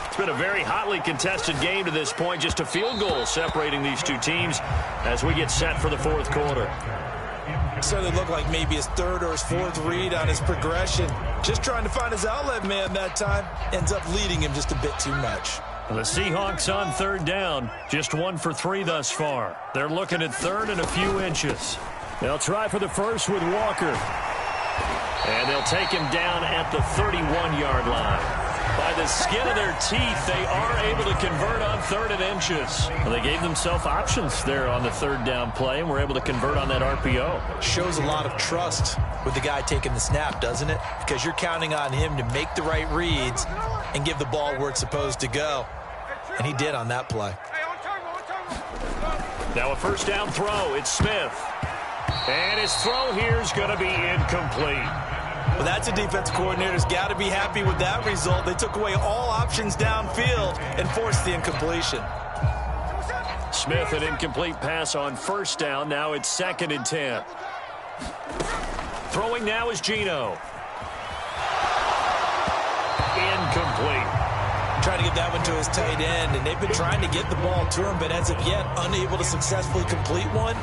It's been a very hotly contested game to this point, just a field goal separating these two teams as we get set for the fourth quarter. Certainly looked like maybe his third or his fourth read on his progression. Just trying to find his outlet man that time. Ends up leading him just a bit too much. The Seahawks on third down. Just 1 for 3 thus far. They're looking at third and a few inches. They'll try for the first with Walker. And they'll take him down at the 31-yard line. By the skin of their teeth, they are able to convert on third and inches. Well, they gave themselves options there on the third down play and were able to convert on that RPO. Shows a lot of trust with the guy taking the snap, doesn't it? Because you're counting on him to make the right reads and give the ball where it's supposed to go. And he did on that play. Now a first down throw. It's Smith. And his throw here is going to be incomplete. Well, that's a defensive coordinator's got to be happy with that result. They took away all options downfield and forced the incompletion. Smith, an incomplete pass on first down. Now it's 2nd and 10. Throwing now is Geno. Incomplete. Trying to get that one to his tight end, and they've been trying to get the ball to him, but as of yet, unable to successfully complete one.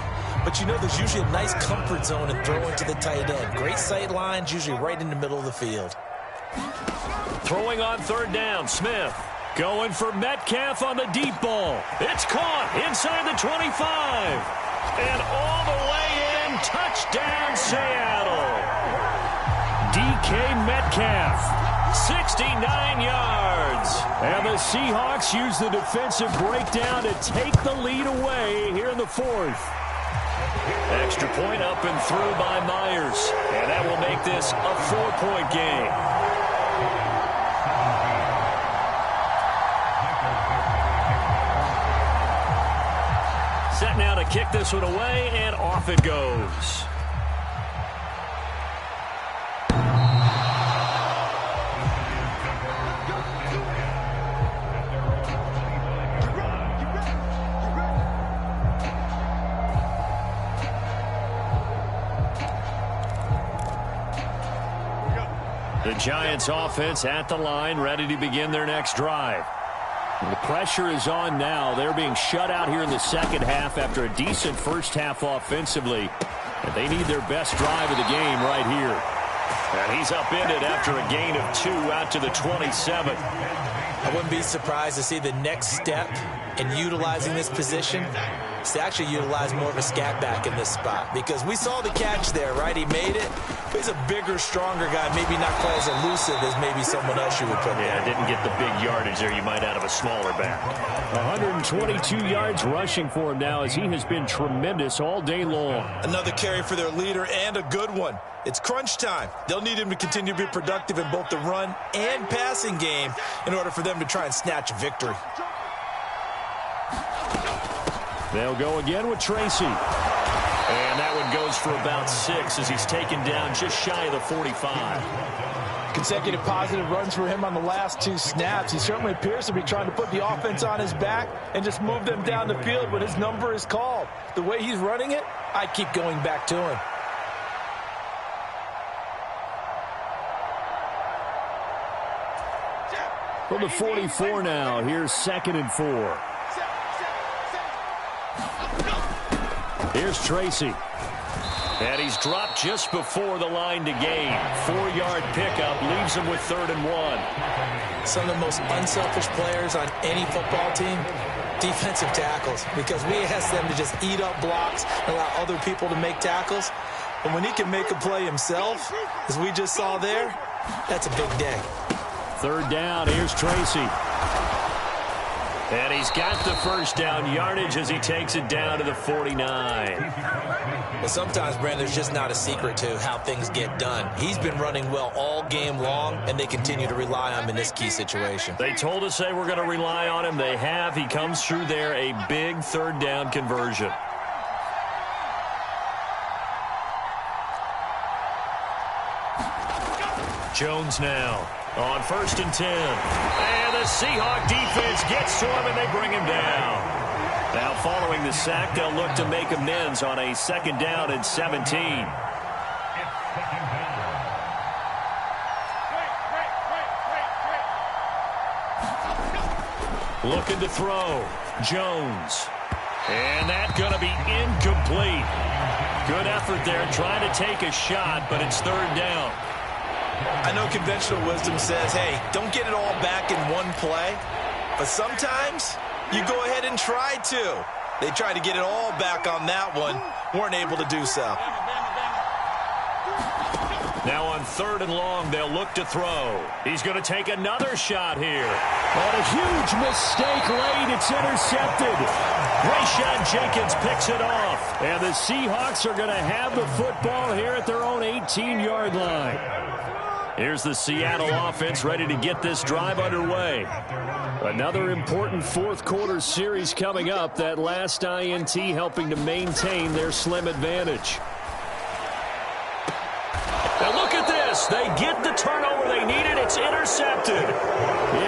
But you know there's usually a nice comfort zone in throwing to the tight end. Great sight lines, usually right in the middle of the field. Throwing on third down, Smith. Going for Metcalf on the deep ball. It's caught inside the 25. And all the way in, touchdown Seattle. DK Metcalf, 69 yards. And the Seahawks use the defensive breakdown to take the lead away here in the fourth. Extra point up and through by Myers. And that will make this a 4-point game. Set now to kick this one away, and off it goes. The Giants offense at the line, ready to begin their next drive. The pressure is on now. They're being shut out here in the second half after a decent first half offensively. And they need their best drive of the game right here. And he's upended after a gain of 2 out to the 27. I wouldn't be surprised to see the next step in utilizing this position. weeks to actually utilize more of a scat back in this spot, because we saw the catch there, right? He made it. But he's a bigger, stronger guy, maybe not quite as elusive as maybe someone else you would put there. Yeah, didn't get the big yardage there you might out of a smaller back. 122 yards rushing for him now, as he has been tremendous all day long. Another carry for their leader, and a good one. It's crunch time. They'll need him to continue to be productive in both the run and passing game in order for them to try and snatch a victory. They'll go again with Tracy. And that one goes for about 6 as he's taken down just shy of the 45. Consecutive positive runs for him on the last 2 snaps. He certainly appears to be trying to put the offense on his back and just move them down the field when his number is called. The way he's running it, I keep going back to him. From the 44 now, here's 2nd and 4. Here's Tracy. And he's dropped just before the line to gain. 4-yard pickup leaves him with 3rd and 1. Some of the most unselfish players on any football team, defensive tackles, because we ask them to just eat up blocks and allow other people to make tackles. But when he can make a play himself, as we just saw there, that's a big day. 3rd down, here's Tracy. And he's got the first down yardage as he takes it down to the 49. Well, sometimes, Brandon, there's just not a secret to how things get done. He's been running well all game long, and they continue to rely on him in this key situation. They told us they were going to rely on him. They have. He comes through there, a big 3rd down conversion. Jones now on 1st and 10. And the Seahawk defense gets to him, and they bring him down. Now, following the sack, they'll look to make amends on a 2nd down and 17. Looking to throw. Jones. And that's going to be incomplete. Good effort there trying to take a shot, but it's 3rd down. I know conventional wisdom says, hey, don't get it all back in one play. But sometimes you go ahead and try to. They tried to get it all back on that one. Weren't able to do so. Now on 3rd and long, they'll look to throw. He's going to take another shot here. But a huge mistake late. It's intercepted. Rayshon Jenkins picks it off. And the Seahawks are going to have the football here at their own 18-yard line. Here's the Seattle offense ready to get this drive underway. Another important 4th quarter series coming up. That last INT helping to maintain their slim advantage. Now look at this. They get the turnover they needed. It's intercepted.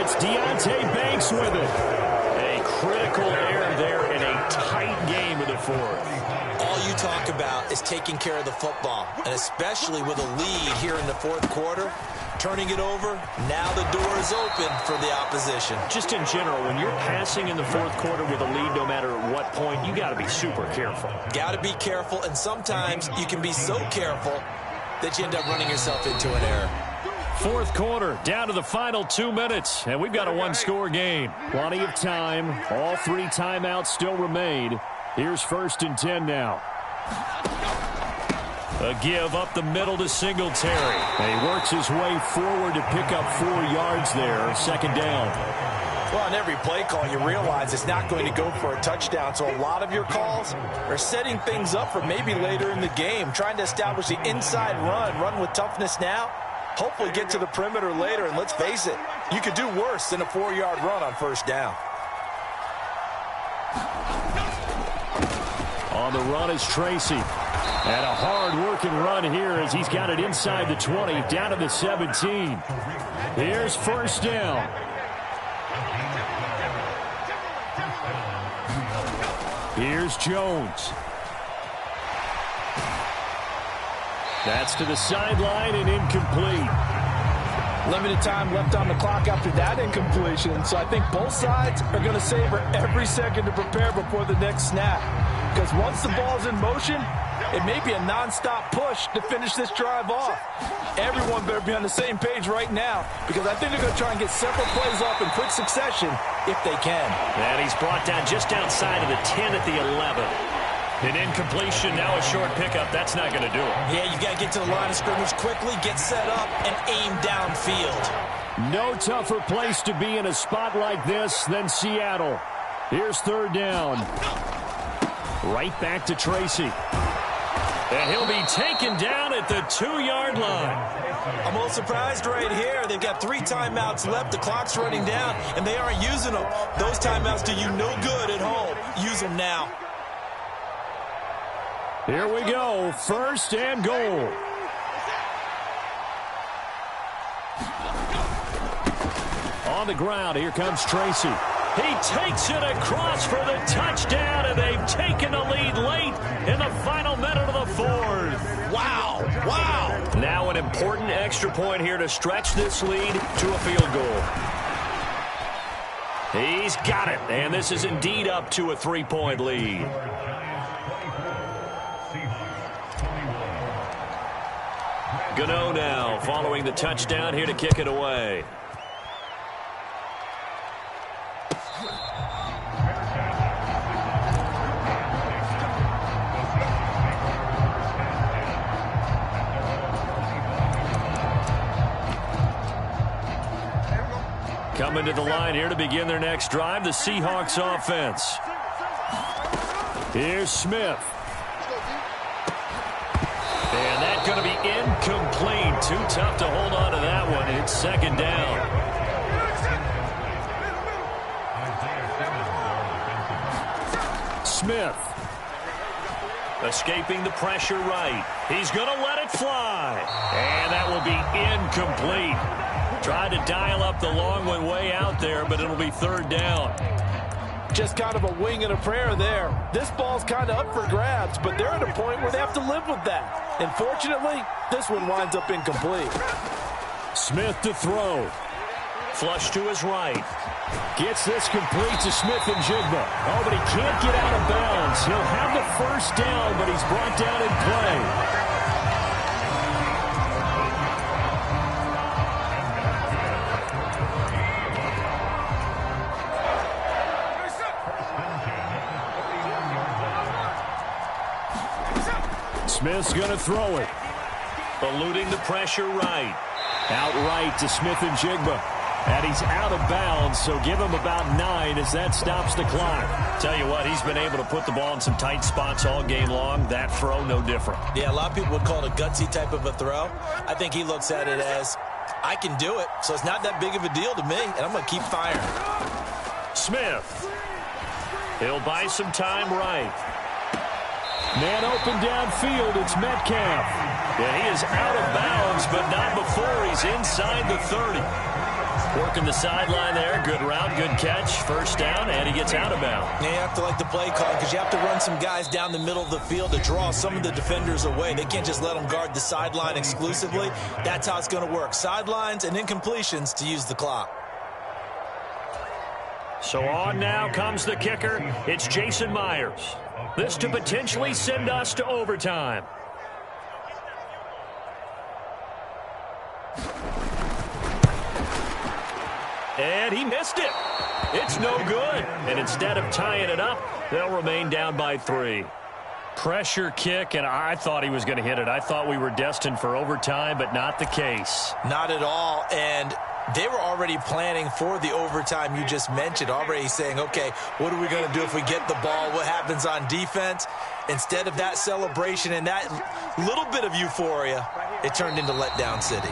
It's Deonte Banks with it. A critical error there in a tight game in the 4th. All you talk about is taking care of the football, and especially with a lead here in the 4th quarter, turning it over, now the door is open for the opposition. Just in general, when you're passing in the 4th quarter with a lead, no matter at what point, you got to be super careful. Got to be careful, and sometimes you can be so careful that you end up running yourself into an error. 4th quarter, down to the final 2 minutes, and we've got a 1-score game. Plenty of time. All 3 timeouts still remain. Here's 1st and 10 now. A give up the middle to Singletary. And he works his way forward to pick up 4 yards there. 2nd down. Well, on every play call, you realize it's not going to go for a touchdown. So a lot of your calls are setting things up for maybe later in the game, trying to establish the inside run with toughness now. Hopefully get to the perimeter later, and let's face it, you could do worse than a 4-yard run on 1st down. On the run is Tracy. And a hard-working run here as he's got it inside the 20, down to the 17. Here's 1st down. Here's Jones. That's to the sideline and incomplete. Limited time left on the clock after that incompletion, so I think both sides are going to savor every second to prepare before the next snap. Because once the ball's in motion, It may be a nonstop push to finish this drive off. Everyone better be on the same page right now because I think they're going to try and get several plays off in quick succession if they can. And he's brought down just outside of the 10 at the 11. An incompletion, now a short pickup. That's not going to do it. Yeah, you've got to get to the line of scrimmage quickly, get set up, and aim downfield. No tougher place to be in a spot like this than Seattle. Here's third down. Right back to Tracy. And he'll be taken down at the 2-yard line. I'm a little surprised right here. They've got 3 timeouts left. The clock's running down, and they aren't using them. Those timeouts do you no good at home. Use them now. Here we go. First and goal. On the ground, here comes Tracy. He takes it across for the touchdown, and they've taken the lead late in the final minute of the fourth. Wow, wow. Now an important extra point here to stretch this lead to a field goal. He's got it, and this is indeed up to a 3-point lead. Gano now following the touchdown here to kick it away. Coming to the line here to begin their next drive, the Seahawks offense. Here's Smith. And that's going to be incomplete. Too tough to hold on to that one. It's second down. Smith. Escaping the pressure right. He's going to let it fly. And that will be incomplete. Tried to dial up the long one way out there, but it'll be third down. Just kind of a wing and a prayer there. This ball's kind of up for grabs, but they're at a point where they have to live with that. And fortunately, this one winds up incomplete. Smith to throw. Flush to his right. Gets this complete to Smith and Jigba. Oh, but he can't get out of bounds. He'll have the first down, but he's brought down in play. Smith's going to throw it. Eluding the pressure right. Outright to Smith and Jigba. And he's out of bounds, so give him about 9 as that stops the clock. Tell you what, he's been able to put the ball in some tight spots all game long. That throw, no different. Yeah, a lot of people would call it a gutsy type of a throw. I think he looks at it as, I can do it, so it's not that big of a deal to me, and I'm going to keep firing. Smith. He'll buy some time right. Man open downfield, it's Metcalf. Yeah, he is out of bounds, but not before he's inside the 30. Working the sideline there, good route, good catch, first down, and he gets out of bounds. Yeah, you have to like the play call because you have to run some guys down the middle of the field to draw some of the defenders away. They can't just let them guard the sideline exclusively. That's how it's going to work. Sidelines and incompletions to use the clock. So on now comes the kicker. It's Jason Myers. This to potentially send us to overtime. And he missed it. It's no good. And instead of tying it up, they'll remain down by 3. Pressure kick, and I thought he was going to hit it. I thought we were destined for overtime, but not the case. Not at all. And they were already planning for the overtime you just mentioned, already saying, okay, what are we going to do if we get the ball? What happens on defense? Instead of that celebration and that little bit of euphoria, it turned into letdown city.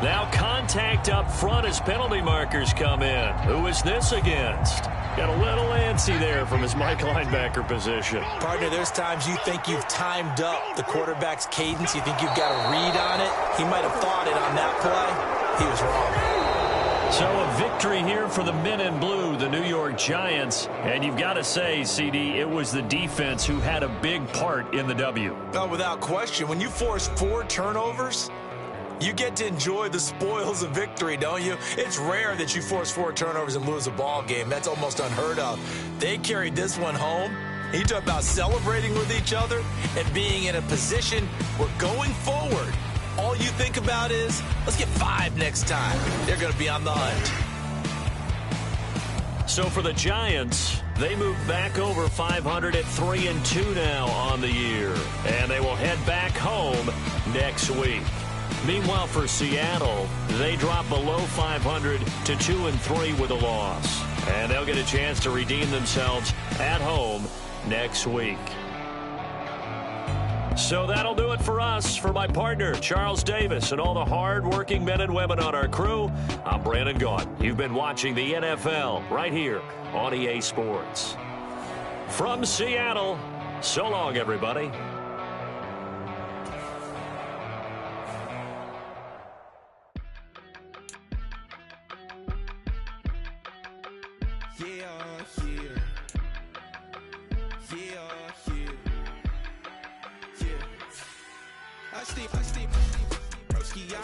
Now contact up front as penalty markers come in. Who is this against? Got a little antsy there from his Mike linebacker position. Partner, there's times you think you've timed up the quarterback's cadence. You think you've got a read on it. He might have thought it on that play. He was wrong. So a victory here for the men in blue, the New York Giants. And you've got to say, CD, it was the defense who had a big part in the W. Oh, without question. When you force 4 turnovers, you get to enjoy the spoils of victory, don't you? It's rare that you force 4 turnovers and lose a ball game. That's almost unheard of. They carried this one home, And you talk about celebrating with each other and being in a position where going forward, all you think about is, let's get 5 next time. They're going to be on the hunt. So for the Giants, they move back over 500 at 3-2 now on the year. And they will head back home next week. Meanwhile, for Seattle, they drop below 500 to 2-3 with a loss. And they'll get a chance to redeem themselves at home next week. So that'll do it for us. For my partner, Charles Davis, and all the hard-working men and women on our crew, I'm Brandon Gaudin. You've been watching the NFL right here on EA Sports. From Seattle, so long, everybody. I stay, broski,